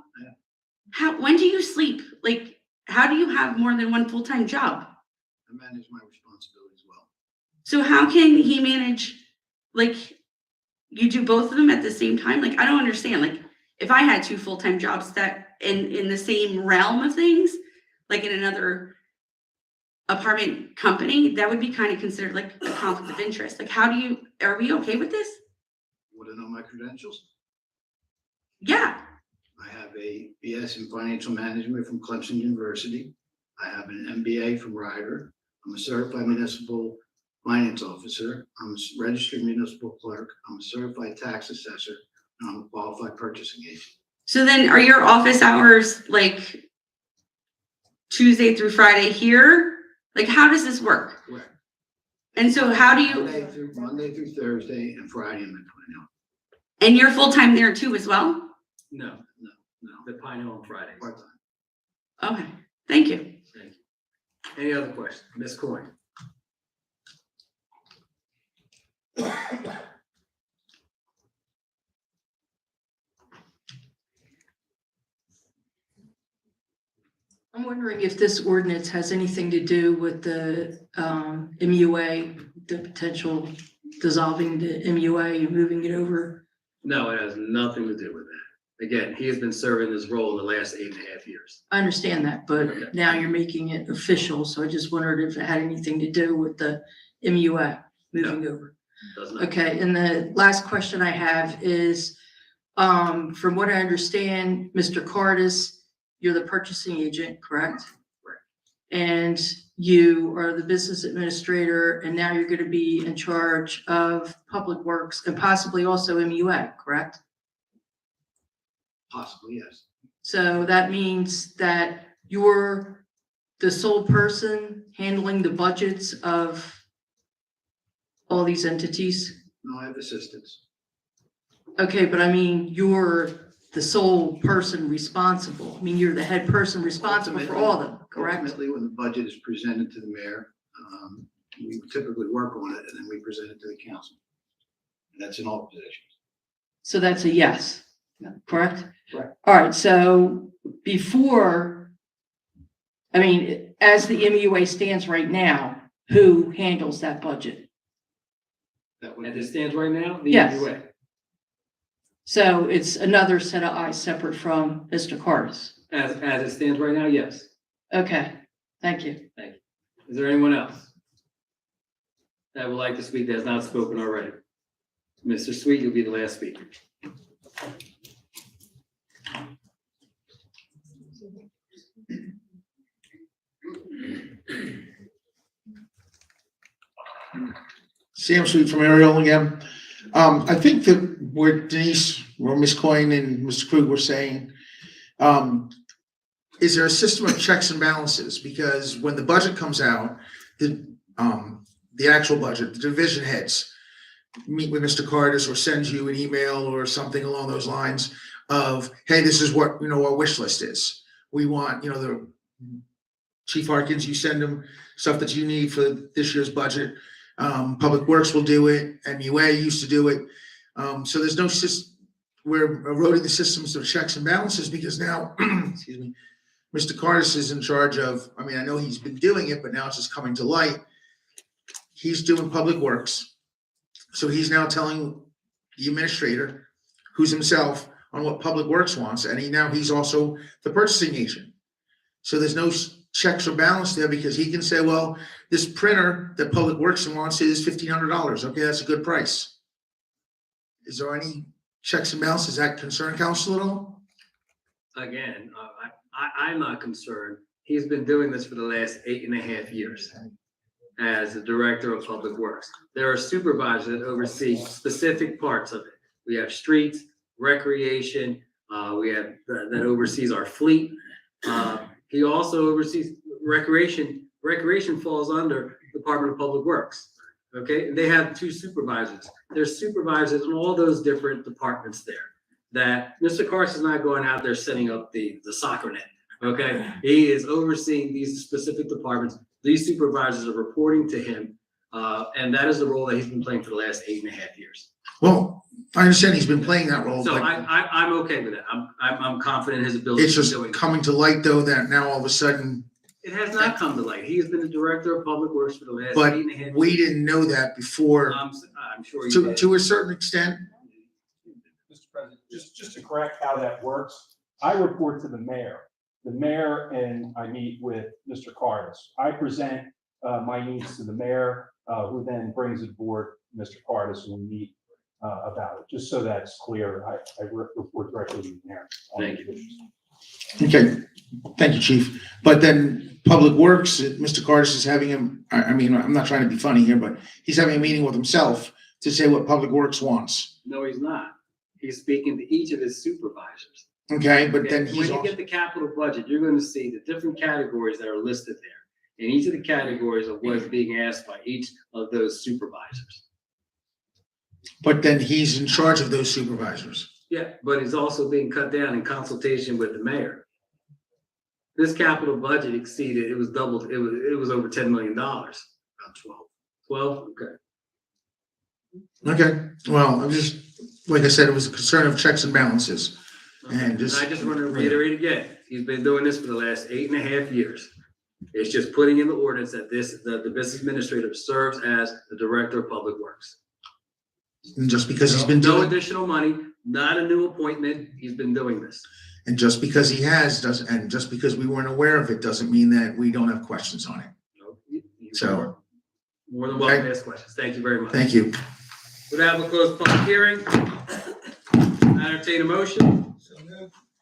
Yeah. When do you sleep? Like, how do you have more than one full-time job? I manage my responsibilities well. So how can he manage, like, you do both of them at the same time? Like, I don't understand. Like, if I had two full-time jobs that in the same realm of things, like in another apartment company, that would be kind of considered like a conflict of interest. Like, are we okay with this? Want to know my credentials? Yeah. I have a BS in financial management from Clemson University. I have an MBA from Rider. I'm a certified municipal finance officer. I'm a registered municipal clerk. I'm a certified tax assessor, and I'm a qualified purchasing agent. So then are your office hours like Tuesday through Friday here? Like, how does this work? Correct. And so how do you, Monday through Thursday and Friday I'm at Pine Hill. and you're full-time there too as well? No. The Pine Hill on Fridays. Part-time. Okay, thank you. Thank you. Any other questions? Ms. Coyne? I'm wondering if this ordinance has anything to do with the MUA, the potential dissolving the MUA and moving it over. No, it has nothing to do with that. Again, he has been serving this role the last 8.5 years. I understand that, but Okay. now you're making it official, so I just wondered if it had anything to do with the MUA moving over. Does not. Okay, and the last question I have is, from what I understand, Mr. Cardis, you're the purchasing agent, correct? Correct. And you are the business administrator, and now you're gonna be in charge of Public Works and possibly also MUA, correct? Possibly, yes. So that means that you're the sole person handling the budgets of all these entities? No, I have assistants. Okay, but I mean, you're the sole person responsible. I mean, you're the head person responsible for all of them, correct? Ultimately, when the budget is presented to the mayor, we typically work on it and then we present it to the council. And that's in all positions. So that's a yes, correct? Correct. All right, so before, I mean, as the MUA stands right now, who handles that budget? That would As be, it stands right now, the Yes. MUA. So it's another set of eyes separate from Mr. Cardis. As it stands right now, yes. Okay, thank you. Is there anyone else that would like to speak that has not spoken already? Mr. Sweet, you'll be the last speaker. Sam Sweet from Ariel again. I think that where Denise or Ms. Coyne and Mr. Krug were saying, is there a system of checks and balances? Because when the budget comes out, the actual budget, the division heads meet with Mr. Cardis or send you an email or something along those lines of, hey, this is what, our wish list is. We want, the Chief Harkins, you send them stuff that you need for this year's budget. Public Works will do it, MUA used to do it. So there's no system, we're eroding the systems of checks and balances because now, excuse me, Mr. Cardis is in charge of, I know he's been doing it, but now it's just coming to light. He's doing Public Works. So he's now telling the administrator, who's himself, on what Public Works wants, and he's also the purchasing agent. So there's no checks or balance there because he can say, well, this printer that Public Works wants is $1,500. Okay, that's a good price. Is there any checks and balances that concern council at all? Again, I'm not concerned. He's been doing this for the last 8.5 years as the director of Public Works. There are supervisors that oversee specific parts of it. We have streets, recreation, we have that oversees our fleet. He also oversees recreation. Recreation falls under Department of Public Works. Okay, they have 2 supervisors. There's supervisors in all those different departments there. That Mr. Carson's not going out there setting up the soccer net. Okay, he is overseeing these specific departments. These supervisors are reporting to him, and that is the role that he's been playing for the last 8.5 years. Well, I understand he's been playing that role. So but I'm okay with that. I'm confident in his ability. it's to just do it. coming to light though that now all of a sudden, It has not come to light. He has been the director of Public Works for the last but 8.5 years. we didn't know that before I'm sure you did. to a certain extent. Mr. President, just to correct how that works, I report to the mayor. The mayor and I meet with Mr. Cardis. I present my needs to the mayor, who then brings it forward Mr. Cardis and we meet about it, just so that's clear. I report directly to the mayor. Thank you. Okay, thank you, Chief. But then Public Works, Mr. Cardis is having him, I'm not trying to be funny here, but he's having a meeting with himself to say what Public Works wants. No, he's not. He's speaking to each of his supervisors. Okay, but Okay, then when he's you also, get the capital budget, you're going to see the different categories that are listed there. And each of the categories of what is being asked by each of those supervisors. but then he's in charge of those supervisors. Yeah, but it's also being cut down in consultation with the mayor. This capital budget exceeded, it was doubled, it was over $10 million. About 12, okay. Okay, well, I'm just, like I said, it was a concern of checks and balances. And I just, just want to reiterate again, he's been doing this for the last 8.5 years. It's just putting in the ordinance that the business administrator serves as the director of Public Works. and just because he's been No doing, additional money, not a new appointment, he's been doing this. and just because he has, and just because we weren't aware of it, doesn't mean that we don't have questions on it. So, More than welcome Okay. to ask questions. Thank you very much. thank you. With that, we'll close the public hearing. Entertain a motion.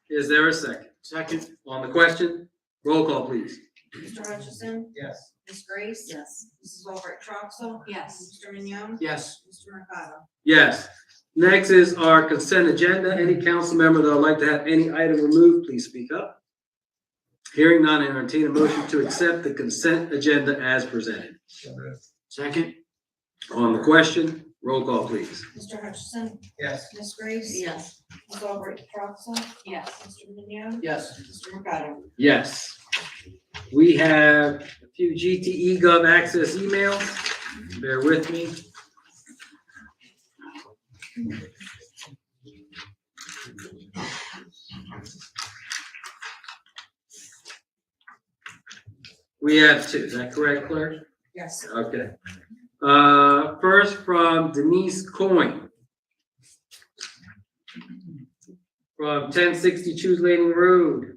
Is there a second? Second. On the question, roll call, please. Mr. Hutchison? Yes. Ms. Grace? Yes. Mrs. Albright Troxel? Yes. Mr. Mignon? Yes. Mr. Mercado? Yes. Next is our consent agenda. Any council member that would like to have any item removed, please speak up. Hearing none, entertain a motion to accept the consent agenda as presented. Second. On the question, roll call, please. Mr. Hutchison? Yes. Ms. Grace? Yes. Ms. Albright Troxel? Yes. Mr. Mignon? Yes. Mr. Mercado? Yes. We have a few GTE Gov access emails. Bear with me. We have 2. Is that correct, Claire? Yes. Okay. First from Denise Coyne. From 1060 Choose Landing Road.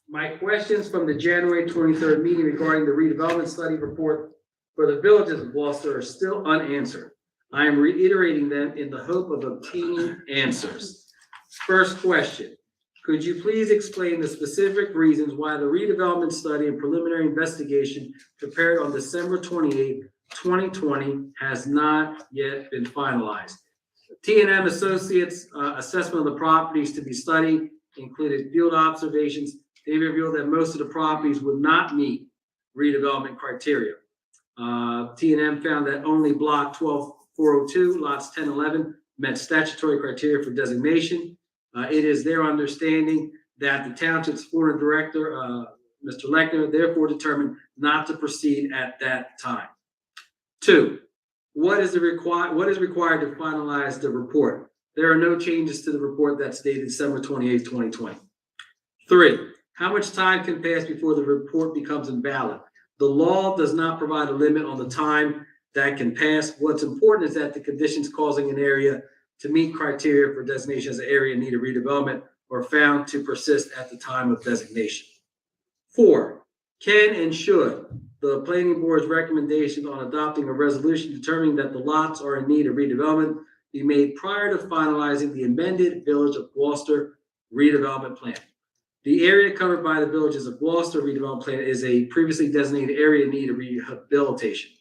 My questions from the January 23rd meeting regarding the redevelopment study report for the villages of Gloucester are still unanswered. I am reiterating them in the hope of obtaining answers. First question, could you please explain the specific reasons why the redevelopment study and preliminary investigation prepared on December 28th 2020 has not yet been finalized. T&M Associates' assessment of the properties to be studied included field observations. They revealed that most of the properties would not meet redevelopment criteria. T&M found that only block 12402, lots 10, 11 met statutory criteria for designation. It is their understanding that the township's former director, Mr. Lechner, therefore determined not to proceed at that time. 2, what is required to finalize the report? There are no changes to the report that's dated December 28, 2020. 3, how much time can pass before the report becomes invalid? The law does not provide a limit on the time that can pass. What's important is that the conditions causing an area to meet criteria for designation as an area in need of redevelopment are found to persist at the time of designation. 4, can and should the planning board's recommendation on adopting a resolution determining that the lots are in need of redevelopment be made prior to finalizing the amended Village of Gloucester redevelopment plan? The area covered by the Villages of Gloucester redevelopment plan is a previously designated area in need of rehabilitation.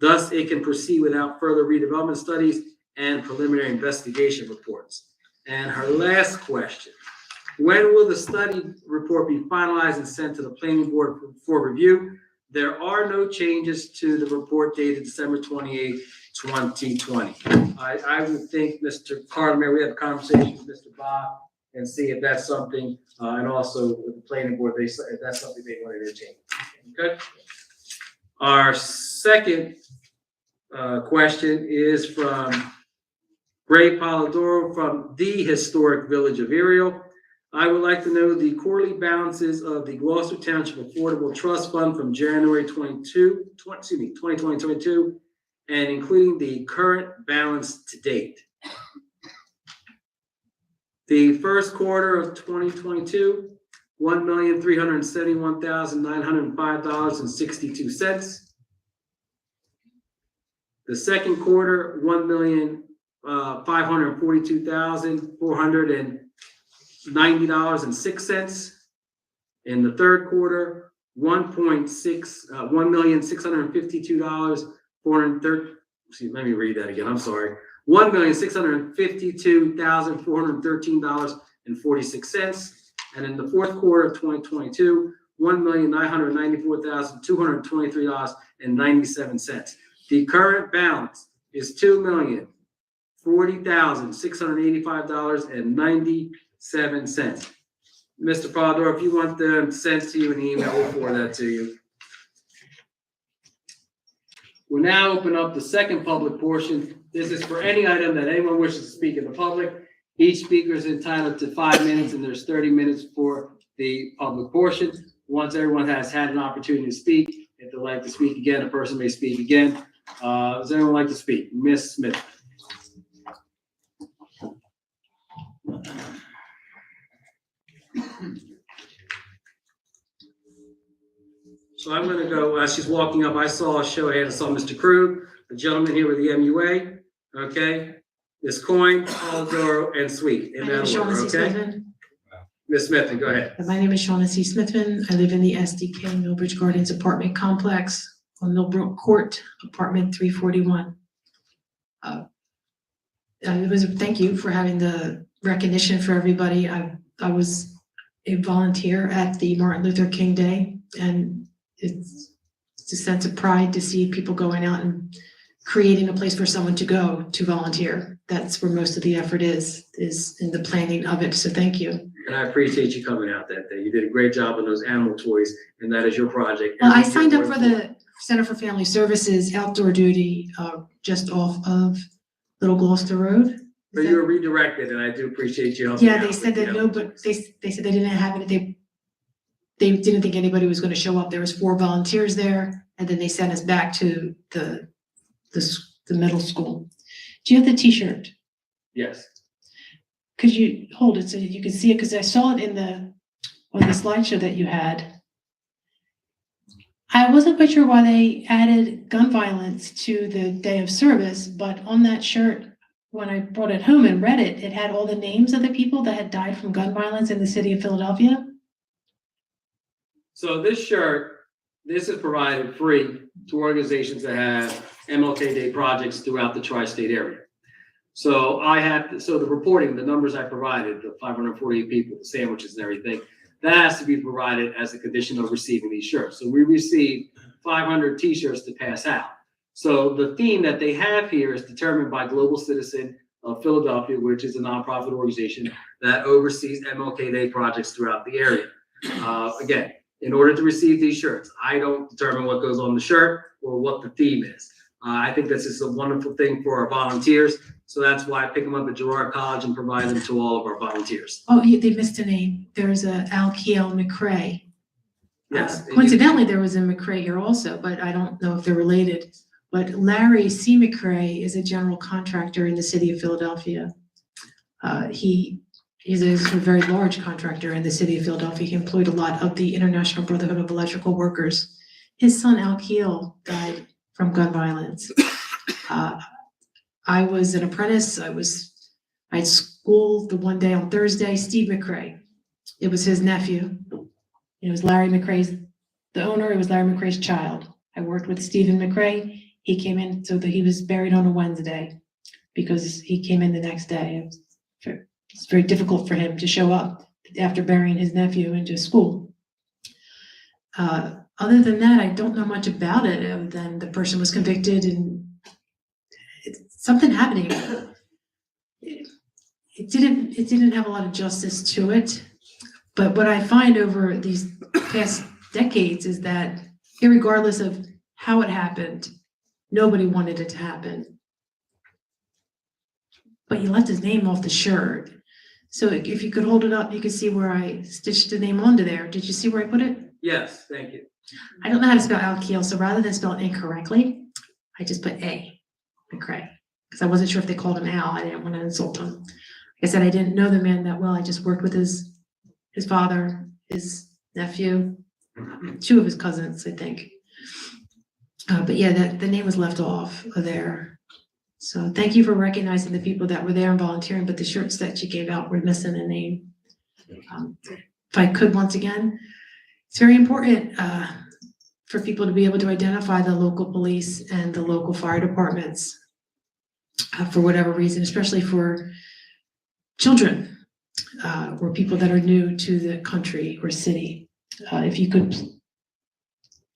Thus, it can proceed without further redevelopment studies and preliminary investigation reports. And her last question, when will the study report be finalized and sent to the planning board for review? There are no changes to the report dated December 28, 2020. I would think, Mr. Carter, we have a conversation with Mr. Bob and see if that's something, and also with the planning board, if that's something they want to change. Okay. Our second question is from Ray Polidoro from the Historic Village of Ariel. I would like to know the quarterly balances of the Gloucester Township Affordable Trust Fund from January 2022, and including the current balance to date. The first quarter of 2022, $1,371,905.62. The second quarter, $1,542,490.06. In the third quarter, $1,652,430. Let me read that again. I'm sorry. $1,652,413.46. And in the fourth quarter of 2022, $1,994,223.97. The current balance is $2,040,685.97. Mr. Polidoro, if you want them sent to you an email, we'll forward that to you. We'll now open up the second public portion. This is for any item that anyone wishes to speak in the public. Each speaker is entitled to 5 minutes, and there's 30 minutes for the public portion. Once everyone has had an opportunity to speak, if they'd like to speak again, a person may speak again. Does anyone like to speak? Ms. Smith. So I'm going to go, as she's walking up, I saw a show ahead. I saw Mr. Krug, the gentleman here with the MUA, okay? Ms. Coyne, Polidoro, and Sweet. In that order, okay? Ms. Smithman, go ahead. My name is Shauna C. Smithman. I live in the SDK Millbridge Gardens apartment complex on Millbrook Court, apartment 341. Thank you for having the recognition for everybody. I was a volunteer at the Martin Luther King Day, and it's a sense of pride to see people going out and creating a place for someone to go to volunteer. That's where most of the effort is in the planning of it. So thank you. And I appreciate you coming out that day. You did a great job on those animal toys, and that is your project. Well, I signed up for the Center for Family Services outdoor duty just off of Little Gloucester Road. But you were redirected, and I do appreciate you helping. Yeah, they said that no, but they said they didn't have it. They didn't think anybody was going to show up. There was 4 volunteers there, and then they sent us back to the middle school. Do you have the T-shirt? Yes. Could you hold it so you can see it? Because I saw it on the slideshow that you had. I wasn't quite sure why they added gun violence to the day of service, but on that shirt, when I brought it home and read it, it had all the names of the people that had died from gun violence in the city of Philadelphia. So this shirt, this is provided free to organizations that have MLK Day projects throughout the tri-state area. So the reporting, the numbers I provided, the 548 people, the sandwiches and everything, that has to be provided as a condition of receiving these shirts. So we received 500 t-shirts to pass out. So the theme that they have here is determined by Global Citizen of Philadelphia, which is a nonprofit organization that oversees MLK Day projects throughout the area. Again, in order to receive these shirts, I don't determine what goes on the shirt or what the theme is. I think this is a wonderful thing for our volunteers. So that's why I pick them up at Girard College and provide them to all of our volunteers. Oh, they missed a name. There's a Alkiel McCrae. Yes. Coincidentally, there was a McCrae here also, but I don't know if they're related. But Larry C. McCrae is a general contractor in the city of Philadelphia. He's a very large contractor in the city of Philadelphia. He employed a lot of the International Brotherhood of Electrical Workers. His son Alkiel died from gun violence. I was an apprentice. I had school the one day on Thursday, Steve McCrae. It was his nephew. It was Larry McCrae's, the owner, it was Larry McCrae's child. I worked with Stephen McCrae. He came in so that he was buried on a Wednesday because he came in the next day. It's very difficult for him to show up after burying his nephew into school. Other than that, I don't know much about it other than the person was convicted and something happening. It didn't have a lot of justice to it. But what I find over these past decades is that irregardless of how it happened, nobody wanted it to happen. But you left his name off the shirt. So if you could hold it up, you could see where I stitched the name onto there. Did you see where I put it? Yes, thank you. I don't know how to spell Alkiel, so rather than spell it incorrectly, I just put A, McCrae, because I wasn't sure if they called him Al. I didn't want to insult him. Like I said, I didn't know the man that well. I just worked with his father, his nephew, two of his cousins, I think. But yeah, the name was left off of there. So thank you for recognizing the people that were there and volunteering, but the shirts that you gave out were missing a name. If I could, once again, it's very important for people to be able to identify the local police and the local fire departments for whatever reason, especially for children or people that are new to the country or city. If you could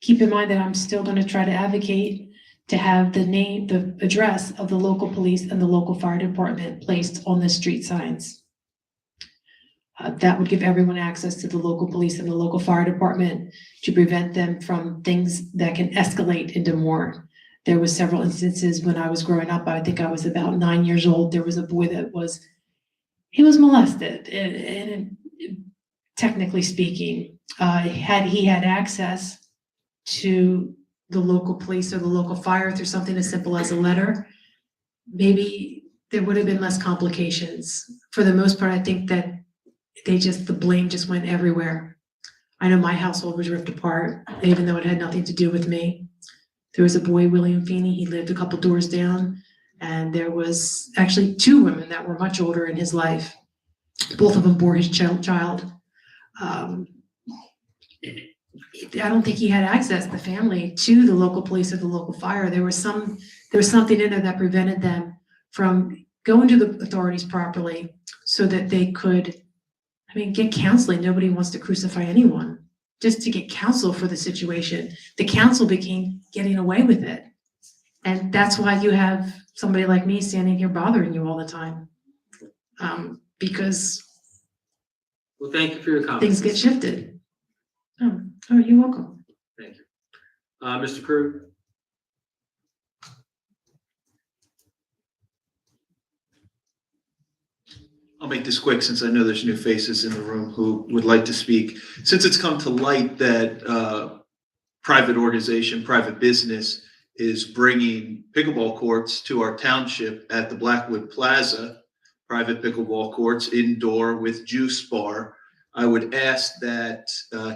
keep in mind that I'm still going to try to advocate to have the name, the address of the local police and the local fire department placed on the street signs. That would give everyone access to the local police and the local fire department to prevent them from things that can escalate into more. There was several instances when I was growing up, I think I was about 9 years old, there was a boy that was molested, and technically speaking, he had access to the local police or the local fire through something as simple as a letter, maybe there would have been less complications. For the most part, I think that the blame just went everywhere. I know my household was ripped apart, even though it had nothing to do with me. There was a boy, William Feeney, he lived a couple doors down, and there was actually two women that were much older in his life. Both of them bore his child. I don't think he had access, the family, to the local police or the local fire. There was something in there that prevented them from going to the authorities properly so that they could, get counseling. Nobody wants to crucify anyone. Just to get counsel for the situation. The counsel became getting away with it. And that's why you have somebody like me standing here bothering you all the time. Because Well, thank you for your comments. things get shifted. Oh, you're welcome. Thank you. Mr. Krug? I'll make this quick since I know there's new faces in the room who would like to speak. Since it's come to light that private organization, private business is bringing pickleball courts to our township at the Blackwood Plaza, private pickleball courts indoor with juice bar, I would ask that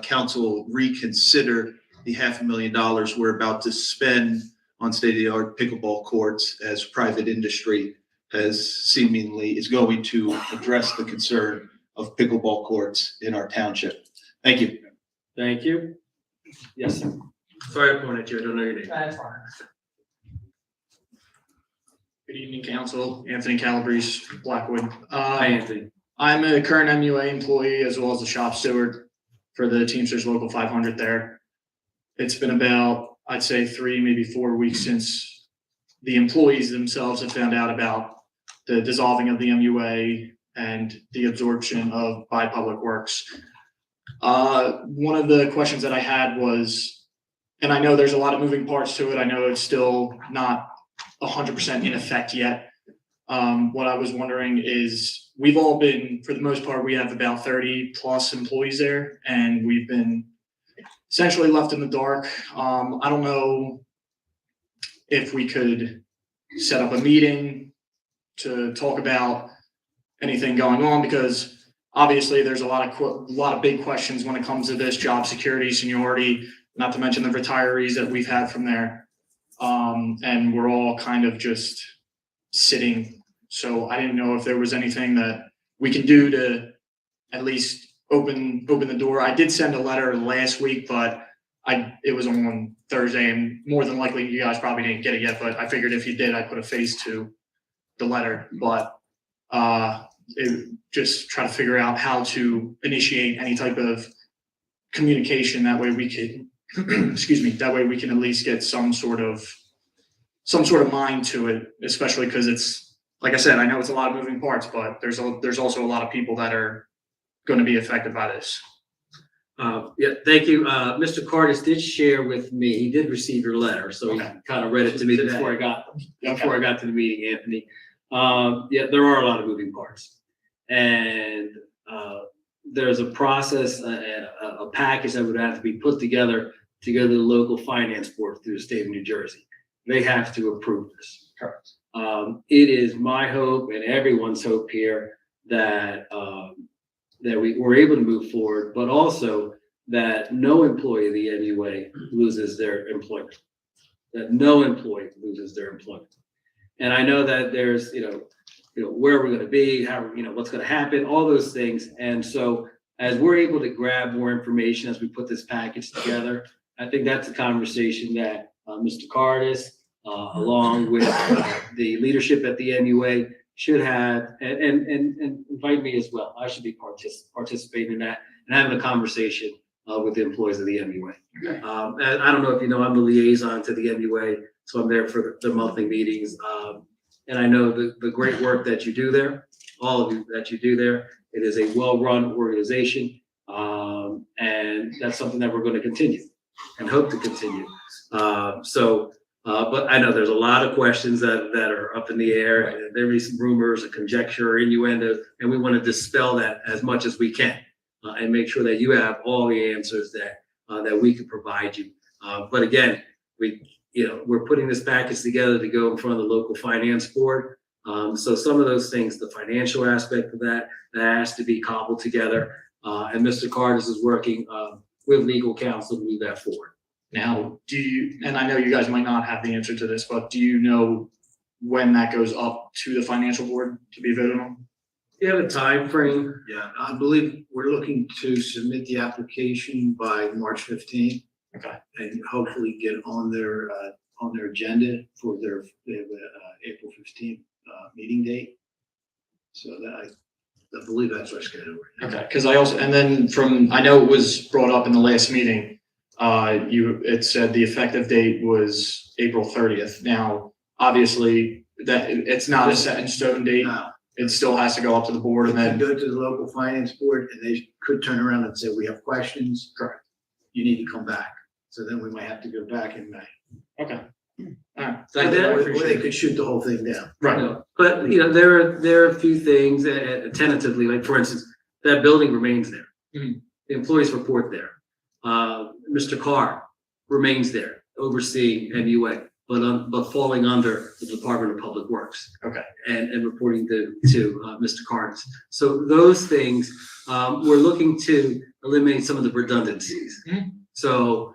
council reconsider the $500,000 we're about to spend on state-of-the-art pickleball courts as private industry has seemingly is going to address the concern of pickleball courts in our township. Thank you. Thank you. Yes, sir. Sorry to point at you. I don't know your name. That's fine. Good evening, council. Anthony Calabrese, Blackwood. Hi, Anthony. I'm a current MUA employee as well as a shop steward for the Teamsters Local 500 there. It's been about, I'd say 3, maybe 4 weeks since the employees themselves have found out about the dissolving of the MUA and the absorption by Public Works. One of the questions that I had was, and I know there's a lot of moving parts to it. I know it's still not 100% in effect yet. What I was wondering is, we've all been, for the most part, we have about 30 plus employees there, and we've been essentially left in the dark. I don't know if we could set up a meeting to talk about anything going on, because obviously there's a lot of big questions when it comes to this: job security, seniority, not to mention the retirees that we've had from there. And we're all kind of just sitting. So I didn't know if there was anything that we can do to at least open the door. I did send a letter last week, but it was on Thursday, and more than likely you guys probably didn't get it yet, but I figured if you did, I'd put a face to the letter. But just try to figure out how to initiate any type of communication. That way we could, excuse me, that way we can at least get some sort of mind to it, especially because it's, like I said, I know it's a lot of moving parts, but there's also a lot of people that are going to be affected by this. Yeah, thank you. Mr. Cardis did share with me, he did receive your letter, so he kind of read it to me before I got to the meeting, Anthony. Yeah, there are a lot of moving parts. And there's a process, a package that would have to be put together to go to the local finance board through the state of New Jersey. They have to approve this. Correct. It is my hope and everyone's hope here that that we're able to move forward, but also that no employee of the MUA loses their employment. That no employee loses their employment. And I know that there's, where we're going to be, how, what's going to happen, all those things. And so as we're able to grab more information as we put this package together, I think that's a conversation that Mr. Cardis, along with the leadership at the MUA, should have, and invite me as well. I should be participating in that and having a conversation with the employees of the MUA. Okay. And I don't know if you know, I'm the liaison to the MUA, so I'm there for the monthly meetings. And I know the great work that you do there, all of you that you do there. It is a well-run organization, and that's something that we're going to continue and hope to continue. But I know there's a lot of questions that are up in the air, and there be some rumors, a conjecture, innuendo, and we want to dispel that as much as we can, and make sure that you have all the answers that we can provide you. But again, we're putting this package together to go in front of the local finance board. So some of those things, the financial aspect of that has to be cobbled together. And Mr. Cardis is working with legal counsel to move that forward. Now, and I know you guys might not have the answer to this, but do you know when that goes up to the financial board to be voted on? Do you have a time frame? Yeah, I believe we're looking to submit the application by March 15th. Okay. And hopefully get on their agenda for their April 15th meeting date. So that I believe that's our schedule right now. Okay, because I know it was brought up in the last meeting. It said the effective date was April 30th. Now, obviously, that it's not a set in stone date. No. It still has to go up to the board, and Then then go to the local finance board, and they could turn around and say, we have questions. Correct. You need to come back. So then we might have to go back in May. okay. All right. Thank you. I Or appreciate they it. could shoot the whole thing down. Right. But there are a few things tentatively, like for instance, that building remains there. Mhm. The employees report there. Mr. Carr remains there, overseeing MUA, but falling under the Department of Public Works. Okay. And reporting to Mr. Cardis. So those things, we're looking to eliminate some of the redundancies. Mhm. So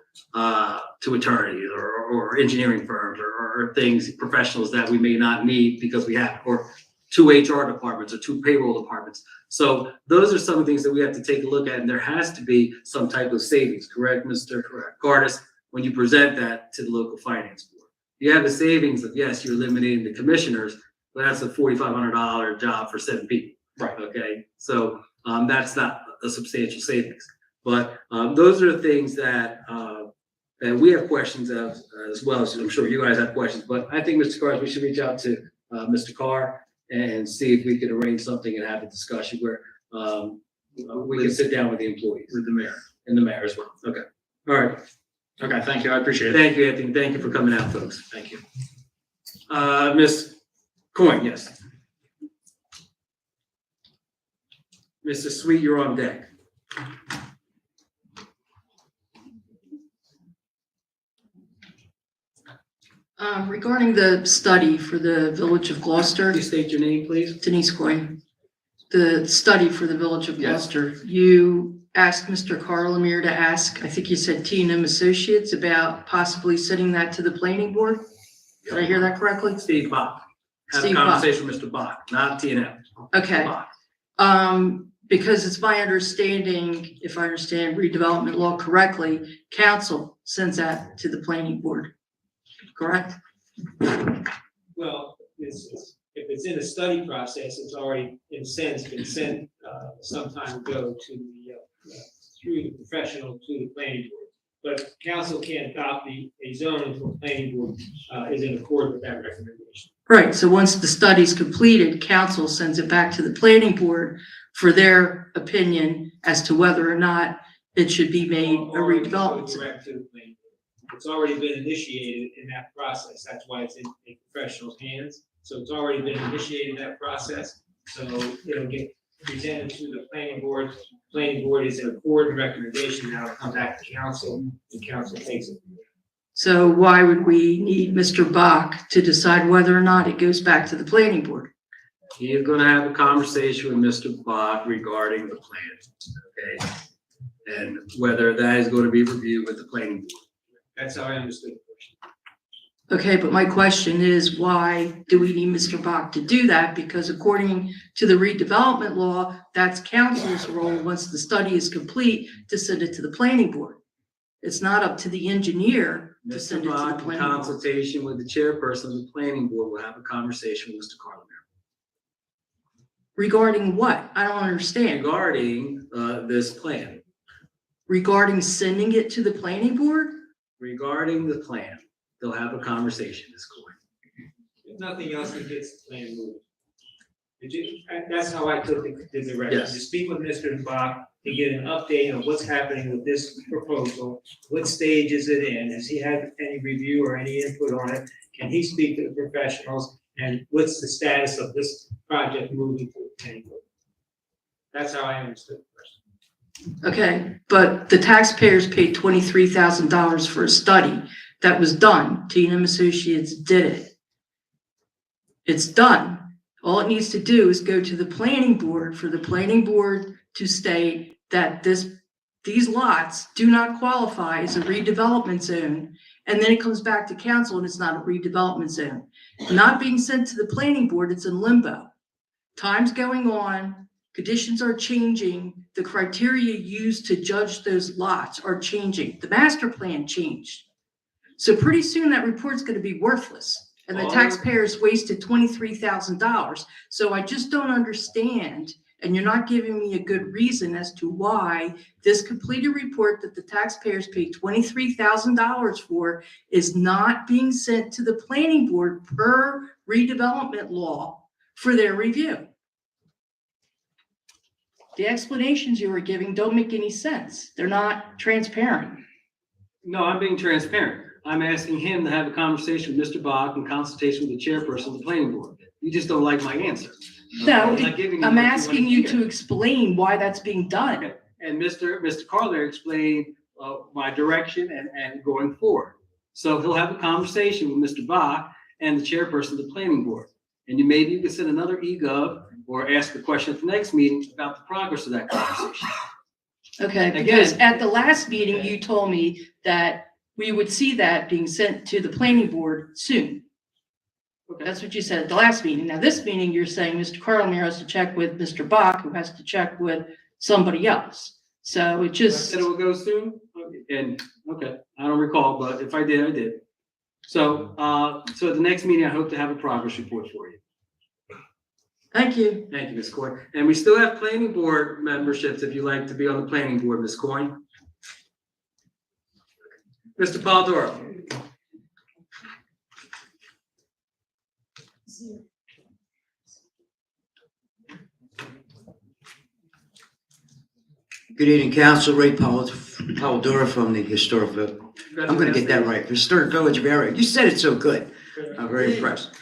to attorneys or engineering firms or things, professionals that we may not need because we have, or 2 HR departments or 2 payroll departments. So those are some of the things that we have to take a look at, and there has to be some type of savings, correct, Mr. Cardis, when you present that to the local finance board. You have the savings of, yes, you're eliminating the commissioners, but that's a $4,500 job for 7 people. Right. Okay, so, that's not a substantial savings. But, those are the things that, that we have questions of, as well, as I'm sure you guys have questions, but I think, Mr. Carr, we should reach out to, Mr. Carr and see if we could arrange something and have a discussion where, we can sit down with the employees. With the mayor. And the mayor as well. Okay. All right. Okay, thank you. I appreciate it. Thank you, Anthony. Thank you for coming out, folks. Thank you. Ms. Coyne, yes. Mr. Sweet, you're on deck. Regarding the study for the Village of Gloucester, Please state your name, please. Denise Coyne, the study for the Village of Yes. Gloucester, you asked Mr. Carlemere to ask, I think you said T&M Associates, about possibly sending that to the planning board? Did I hear that correctly? Steve Bach. Have a Steve Bach. conversation with Mr. Bach, not TNM. Okay. Bach. Because it's my understanding, if I understand redevelopment law correctly, council sends that to the planning board, correct? Well, if it's in a study process, it's already, in a sense, been sent some time ago to the, through the professional to the planning board. But council can't adopt a zone until the planning board is in accord with that recommendation. Right, so once the study's completed, council sends it back to the planning board for their opinion as to whether or not it should be made a Or it can go redevelopment. direct to the planning board. It's already been initiated in that process. That's why it's in a professional's hands. So it's already been initiated, that process. So it'll get presented to the planning board. Planning board is in accord with recommendation. Now it'll come back to council, and council takes it. So why would we need Mr. Bach to decide whether or not it goes back to the planning board? He's gonna have a conversation with Mr. Bach regarding the plan, okay? And whether that is going to be reviewed with the planning board. That's how I understood the question. Okay, but my question is, why do we need Mr. Bach to do that? Because according to the redevelopment law, that's council's role, once the study is complete, to send it to the planning board. It's not up to the engineer to Mr. send it to the Bach, in planning board. consultation with the chairperson of the planning board, will have a conversation with Mr. Carlemere Regarding what? I don't understand. regarding, this plan, Regarding sending it to the planning board? regarding the plan. They'll have a conversation, Ms. Coyne. If nothing else, it gets the plan moved. That's how I took the direction, Yes. to speak with Mr. Bach, to get an update on what's happening with this proposal. What stage is it in? Has he had any review or any input on it? Can he speak to the professionals? And what's the status of this project moving to the planning board? That's how I understood the question. Okay, but the taxpayers paid $23,000 for a study that was done. T&M Associates did it. It's done. All it needs to do is go to the planning board for the planning board to state that these lots do not qualify as a redevelopment zone. And then it comes back to council and it's not a redevelopment zone. Not being sent to the planning board, it's in limbo. Time's going on, conditions are changing, the criteria used to judge those lots are changing. The master plan changed. So pretty soon that report's gonna be worthless. And the taxpayers wasted $23,000. So I just don't understand, and you're not giving me a good reason as to why this completed report that the taxpayers paid $23,000 for is not being sent to the planning board per redevelopment law for their review. The explanations you were giving don't make any sense. They're not transparent. No, I'm being transparent. I'm asking him to have a conversation with Mr. Bach in consultation with the chairperson of the planning board. You just don't like my answer. No, I'm not giving you I'm what you asking wanna you hear. to explain why that's being done. Okay. And Mr. Carler explained my direction and going forward. So he'll have a conversation with Mr. Bach and the chairperson of the planning board. And maybe you can send another e-gov or ask a question at the next meeting about the progress of that conversation. Okay, Again- because at the last meeting, you told me that we would see that being sent to the planning board soon. Okay. That's what you said at the last meeting. Now, this meeting, you're saying Mr. Carlemere has to check with Mr. Bach, who has to check with somebody else. So it I just, said it would go soon, and, okay, I don't recall, but if I did, I did. So, so at the next meeting, I hope to have a progress report for you. Thank you. Thank you, Ms. Coyne. And we still have planning board memberships if you'd like to be on the planning board, Ms. Coyne. Mr. Polidoro. Good evening, Council. Ray Polidoro from the Historic Village. I'm gonna get that right. Historic Village of Area. You said it so good. I'm very impressed.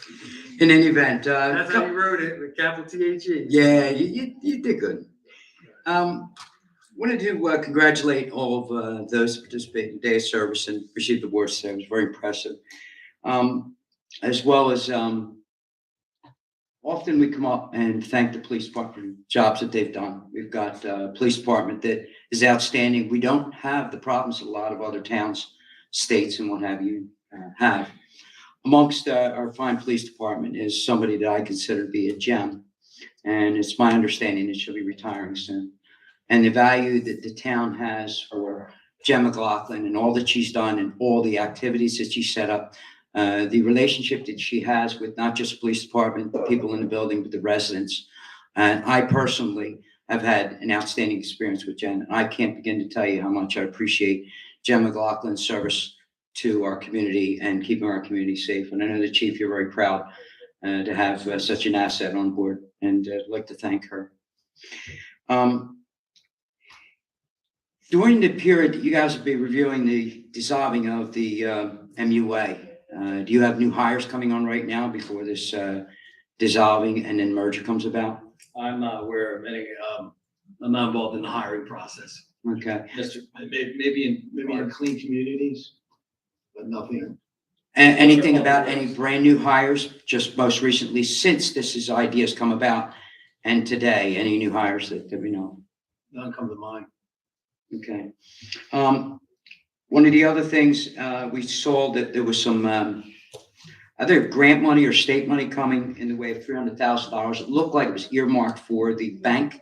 In any event, That's how you wrote it, with capital T-H-E. yeah, you did good. Wanted to congratulate all of those who participated in the day of service and received awards today. It was very impressive. As well as often we come up and thank the police department for the jobs that they've done. We've got a police department that is outstanding. We don't have the problems that a lot of other towns, states, and what have you have. Amongst our fine police department is somebody that I consider to be a gem, and it's my understanding that she'll be retiring soon. And the value that the town has for Jen McLaughlin and all that she's done and all the activities that she set up, the relationship that she has with not just the police department, the people in the building, but the residents. And I personally have had an outstanding experience with Jen. I can't begin to tell you how much I appreciate Jen McLaughlin's service to our community and keeping our community safe. And I know the chief, you're very proud to have such an asset on board, and I'd like to thank her. During the period that you guys will be reviewing the dissolving of the MUA, do you have new hires coming on right now before this dissolving and then merger comes about? I'm not aware of any, I'm not involved in the hiring process. Okay. Maybe in clean communities, but nothing. Anything about any brand new hires, just most recently since this idea has come about and today, any new hires that we know? None come to mind. Okay. One of the other things, we saw that there was some, either grant money or state money coming in the way of $300,000. It looked like it was earmarked for the bank.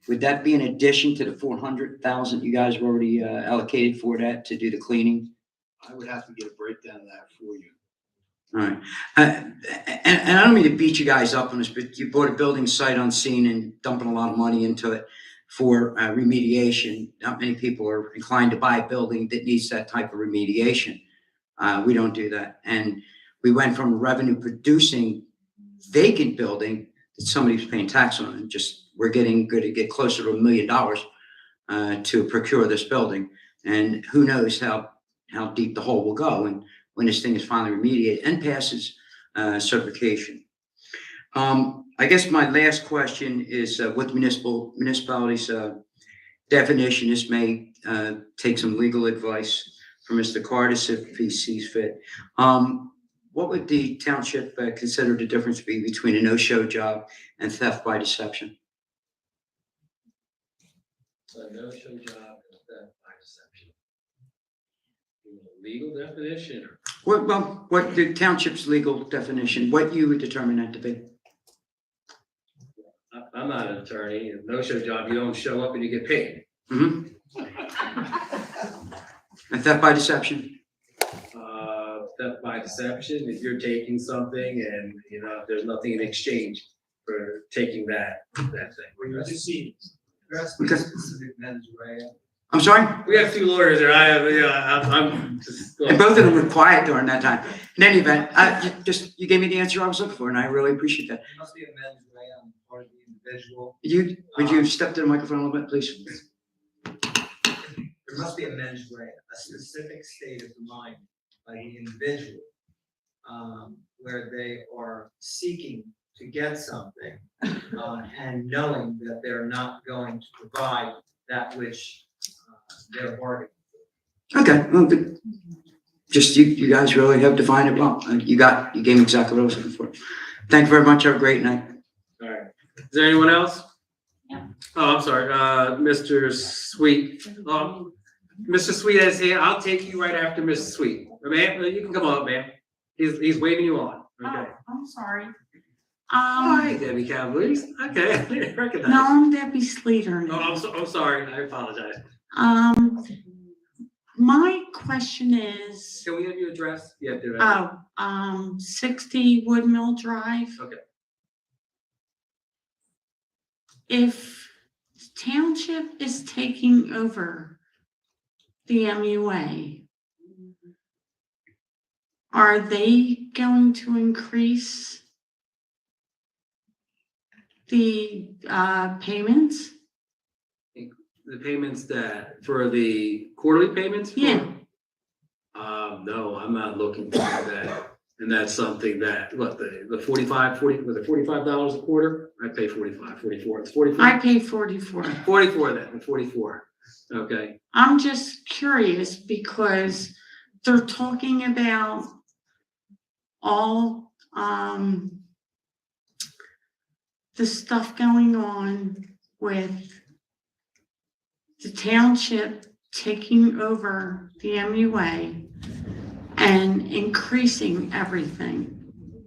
Would that be in addition to the $400,000 you guys were already allocated for that to do the cleaning? I would have to get a breakdown of that for you. All right. And I don't mean to beat you guys up on this, but you bought a building sight unseen and dumping a lot of money into it for remediation. Not many people are inclined to buy a building that needs that type of remediation. We don't do that. And we went from a revenue producing vacant building that somebody's paying tax on, and just we're getting good to get closer to $1 million to procure this building. And who knows how deep the hole will go and when this thing is finally remediated and passes certification. I guess my last question is with municipalities definition. This may take some legal advice from Mr. Cardis if he sees fit. What would the township consider the difference be between a no-show job and theft by deception? A no-show job and theft by deception. Legal definition? What the township's legal definition, what you would determine that to be? I'm not an attorney. A no-show job, you don't show up and you get paid. Mm-hmm. And theft by deception? Theft by deception, if you're taking something and, there's nothing in exchange for taking that thing. When you're deceiving. Okay. I'm sorry? We have two lawyers here. I'm just. And both of them were quiet during that time. In any event, you gave me the answer I was looking for, and I really appreciate that. There must be a mens rea on the part of the individual. Would you step to the microphone a little bit, please? There must be a mens rea, a specific state of the mind by the individual, where they are seeking to get something, and knowing that they're not going to provide that which they're bargaining. Okay, well, good. Just you guys really have defined it well. You gave me exactly what I was looking for. Thank you very much. Have a great night. All right. Is there anyone else? Yeah. Oh, I'm sorry. Mr. Sweet. Mr. Sweet has here. I'll take you right after Mr. Sweet. Ma'am, you can come up, ma'am. He's waving you on. Okay. I'm sorry. Hi, Debbie Cavaliers. Okay, I didn't recognize. No, I'm Debbie Sleater. Oh, I'm sorry. I apologize. My question is. Can we have your address? Yeah, 60 Woodmill Drive. Okay. if township is taking over the MUA, are they going to increase the payments? The payments that, for the quarterly payments? Yeah. No, I'm not looking for that. And that's something that, what, the 45, 40, was it $45 a quarter? I pay 45, 44, it's 44? I pay 44. 44 then, 44, okay. I'm just curious because they're talking about all the stuff going on with the township taking over the MUA and increasing everything.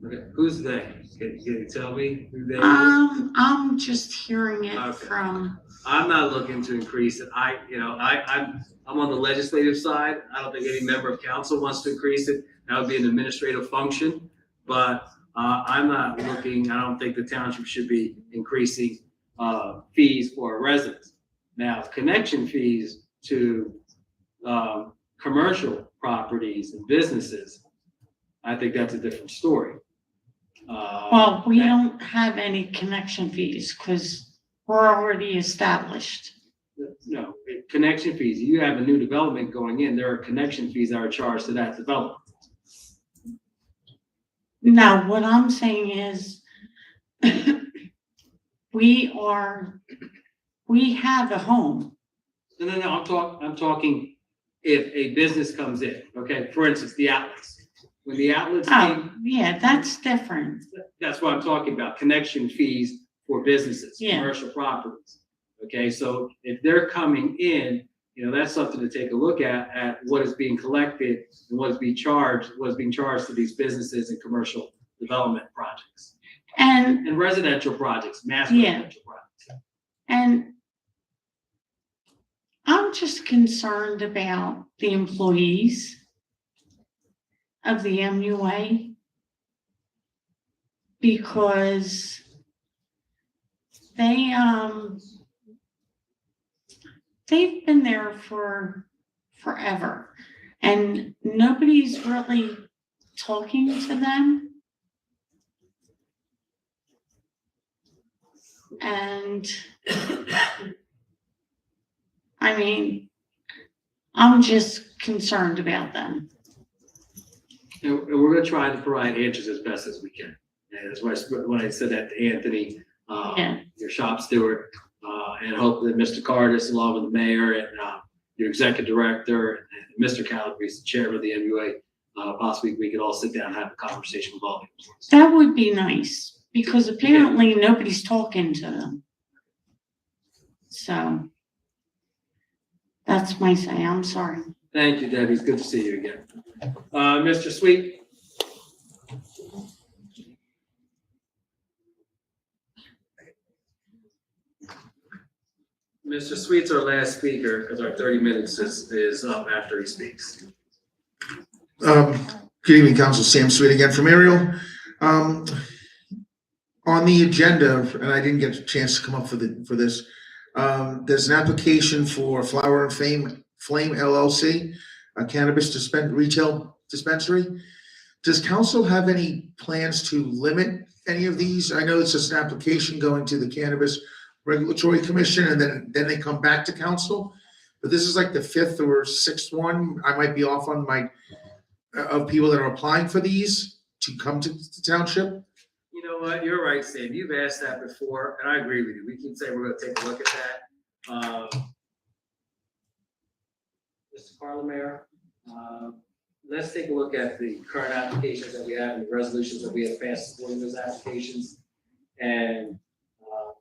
Okay, who's they? Can you tell me who they is? I'm just hearing it Okay. from, I'm not looking to increase it. I'm on the legislative side. I don't think any member of council wants to increase it. That would be an administrative function. But I'm not looking, I don't think the township should be increasing fees for residents. Now, connection fees to commercial properties and businesses, I think that's a different story. well, we don't have any connection fees because we're already established. No, connection fees. You have a new development going in, there are connection fees that are charged to that development. Now, what I'm saying is we have a home. No, I'm talking if a business comes in, okay, for instance, the outlets. When the outlets Oh, came, yeah, that's different. that's what I'm talking about, connection fees for businesses, Yeah. commercial properties. Okay, so if they're coming in, that's something to take a look at what is being collected and what is being charged to these businesses and commercial development projects. And residential projects, mass Yeah. residential projects. And I'm just concerned about the employees of the MUA because they've been there for forever and nobody's really talking to them. And I mean, I'm just concerned about them. And we're gonna try to provide answers as best as we can. And that's why when I said that to Anthony, Yeah. your shop steward, and hope that Mr. Cardis, along with the mayor and your executive director, and Mr. Calabrese, the chairman of the MUA, possibly we could all sit down and have a conversation with all the employees. That would be nice because apparently nobody's talking to them. So that's my say. I'm sorry. Thank you, Debbie. It's good to see you again. Mr. Sweet? Mr. Sweet's our last speaker because our 30 minutes is up after he speaks. Good evening, Council. Sam Sweet again from Ariel. On the agenda, and I didn't get a chance to come up for this, there's an application for Flower and Flame LLC, a cannabis retail dispensary. Does council have any plans to limit any of these? I know it's just an application going to the Cannabis Regulatory Commission and then they come back to council. But this is like the 5th or 6th one. I might be off on my of people that are applying for these to come to the township. You know what? You're right, Sam. You've asked that before, and I agree with you. We can say we're going to take a look at that. Mr. Parliament, let's take a look at the current applications that we have and the resolutions that we have passed supporting those applications, and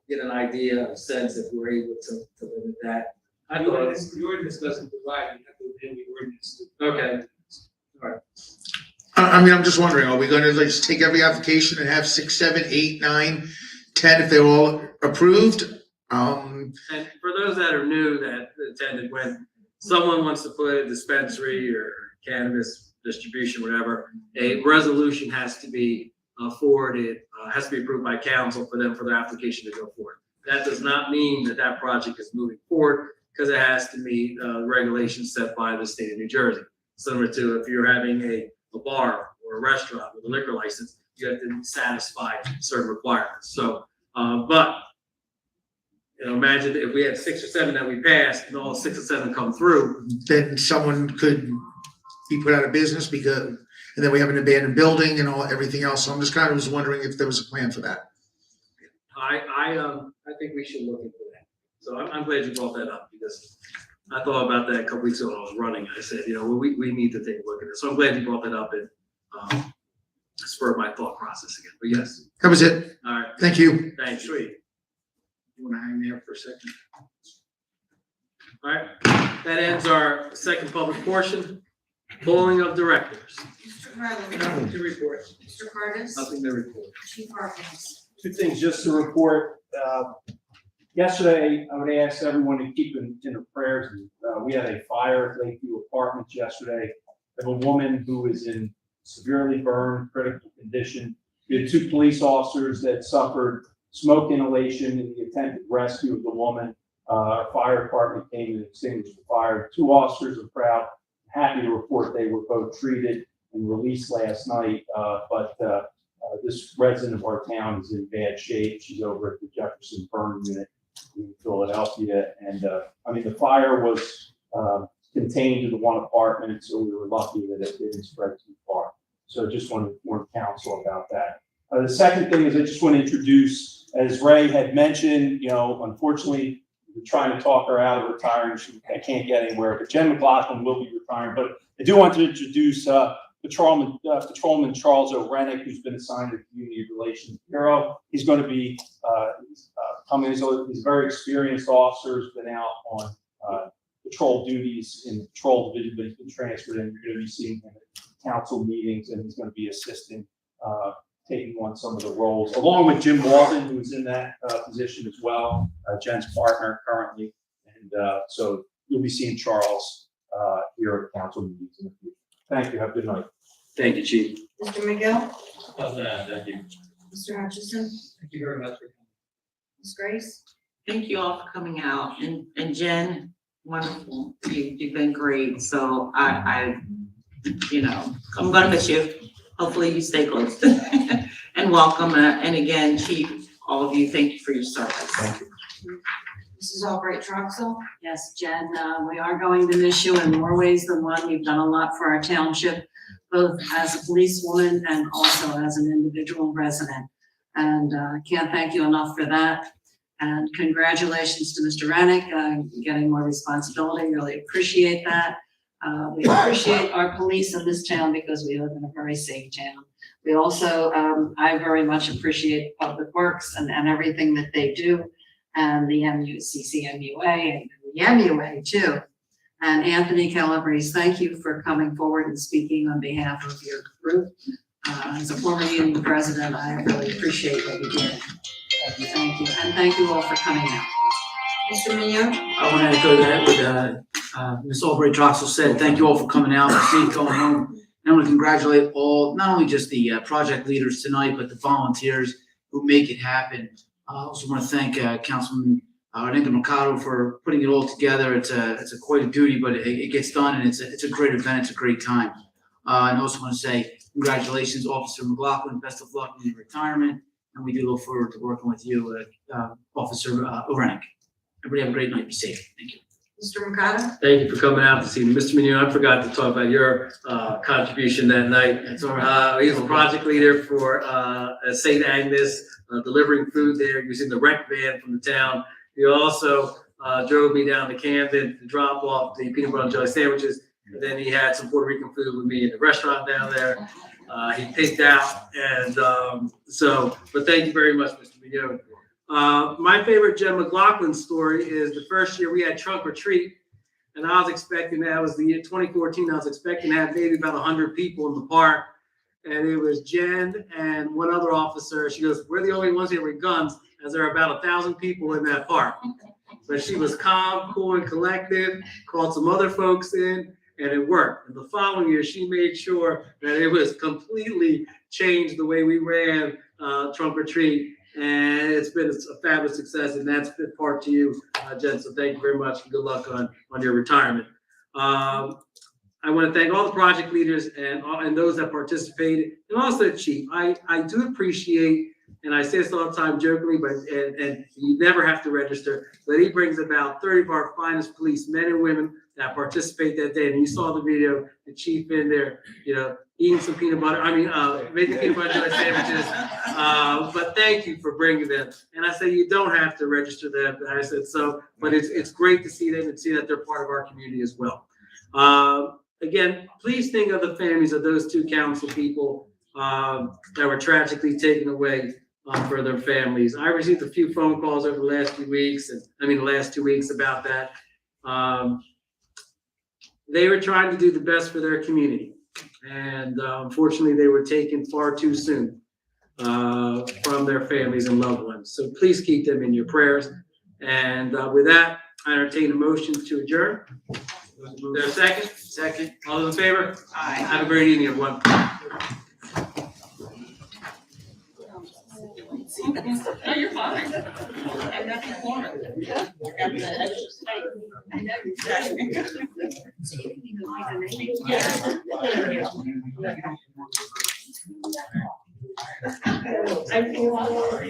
get an idea, a sense if we're able to limit that. I thought The ordinance doesn't provide, you have to amend the ordinance. okay. All right. I mean, I'm just wondering, are we gonna like just take every application and have 6, 7, 8, 9, 10 if they're all approved? And for those that are new that attended, when someone wants to put a dispensary or cannabis distribution, whatever, a resolution has to be forwarded, has to be approved by council for their application to go forward. That does not mean that that project is moving forward because it has to meet regulations set by the state of New Jersey. Similar to if you're having a bar or a restaurant with a liquor license, you have to satisfy certain requirements. So, but imagine if we had 6 or 7 that we passed and all 6 or 7 come through. Then someone could be put out of business because, and then we have an abandoned building and everything else. So I'm just kind of was wondering if there was a plan for that. I think we should look into that. So I'm glad you brought that up because I thought about that a couple weeks ago when I was running. I said, we need to take a look at it. So I'm glad you brought that up and spurred my thought process again. But yes. That was it. All right. Thank you. Thanks. Sweet. You wanna hang there for a second? All right. That ends our second public portion. Polling of directors. Mr. Carly. Nothing to report. Mr. Cardis. Nothing to report. Chief Harkins. 2 things just to report. Yesterday, I would ask everyone to keep in their prayers. We had a fire at Lakeview Apartments yesterday of a woman who is in severely burned, critical condition. We had 2 police officers that suffered smoke inhalation in the attempted rescue of the woman. Our fire department came and extinguished the fire. 2 officers are proud, happy to report they were both treated and released last night. But this resident of our town is in bad shape. She's over at the Jefferson Burn Unit in Philadelphia. And the fire was contained to the one apartment, so we were lucky that it didn't spread too far. So just want to inform council about that. The second thing is I just want to introduce, as Ray had mentioned, unfortunately, we're trying to talk her out of retiring. I can't get anywhere, but Jen McLaughlin will be retiring. But I do want to introduce Patrolman Charles O'Rennick, who's been assigned to the Community Relations Bureau. He's going to be coming. He's a very experienced officer, has been out on patrol duties in the patrol division, but he's been transferred, and you're going to be seeing him at council meetings, and he's going to be assisting, taking on some of the roles, along with Jim Walden, who's in that position as well, Jen's partner currently. And so you'll be seeing Charles here at council meetings in the future. Thank you. Have a good night. Thank you, Chief. Mr. McGill. Thank you. Mr. Hutchison. Thank you very much for coming. Ms. Grace. Thank you all for coming out, and Jen, wonderful, you've been great, so I'm gonna miss you. Hopefully you stay close. And welcome, and again, Chief, all of you, thank you for your service. Thank you. Mrs. Albright Troxel. Yes, Jen, we are going to miss you in more ways than one. You've done a lot for our township, both as a policewoman and also as an individual resident. And can't thank you enough for that. And congratulations to Mr. Rennick, getting more responsibility. Really appreciate that. We appreciate our police in this town because we live in a very safe town. We also, I very much appreciate Public Works and everything that they do, and the CCMUA and the MUA too. And Anthony Calabrese, thank you for coming forward and speaking on behalf of your group. As a former union president, I really appreciate what you did. Thank you, and thank you all for coming out. Mr. Mignot. I want to echo that what Ms. Albright Troxel said. Thank you all for coming out, safe going home. And I want to congratulate all, not only just the project leaders tonight, but the volunteers who make it happen. I also want to thank Councilman Rinka Mercado for putting it all together. It's a quite a duty, but it gets done, and it's a great event. It's a great time. And I also want to say congratulations, Officer McLaughlin. Best of luck in your retirement, and we do look forward to working with you, Officer O'Rennick. Everybody have a great night. Be safe. Thank you. Mr. Mercado. Thank you for coming out this evening. Mr. Mignot, I forgot to talk about your contribution that night. That's all right. He's a project leader for St. Agnes, delivering food there using the rec van from the town. He also drove me down to Camden to drop off the peanut butter and jelly sandwiches. And then he had some Puerto Rican food with me in the restaurant down there. He picked out. And but thank you very much, Mr. Mignot. My favorite Jen McLaughlin story is the first year we had trunk or treat, and I was expecting, that was the year 2014, I was expecting to have maybe about 100 people in the park, and it was Jen and one other officer. She goes, "We're the only ones here with guns," as there are about 1,000 people in that park. But she was calm, cool, and collected, called some other folks in, and it worked. And the following year, she made sure that it was completely changed the way we ran trunk or treat. And it's been a fabulous success, and that's been part to you, Jen. So thank you very much, and good luck on your retirement. I want to thank all the project leaders and those that participated, and also the chief. I do appreciate, and I say this all the time jokingly, but and you never have to register, but he brings about 30 of our finest police, men and women, that participate that day. And you saw the video, the chief in there, eating some peanut butter. Making peanut butter jelly sandwiches. But thank you for bringing them. And I say you don't have to register them. I said so, but it's great to see them and see that they're part of our community as well. Again, please think of the families of those two council people that were tragically taken away for their families. I received a few phone calls over the last few weeks, the last 2 weeks about that. They were trying to do the best for their community, and unfortunately, they were taken far too soon from their families and loved ones. So please keep them in your prayers. And with that, I entertain a motion to adjourn. Is there a second? Second. All those in favor? Aye. Have a great evening, everyone. No, you're fine. I'm not in the corner. I got the extra space. I know you're exactly. Yeah.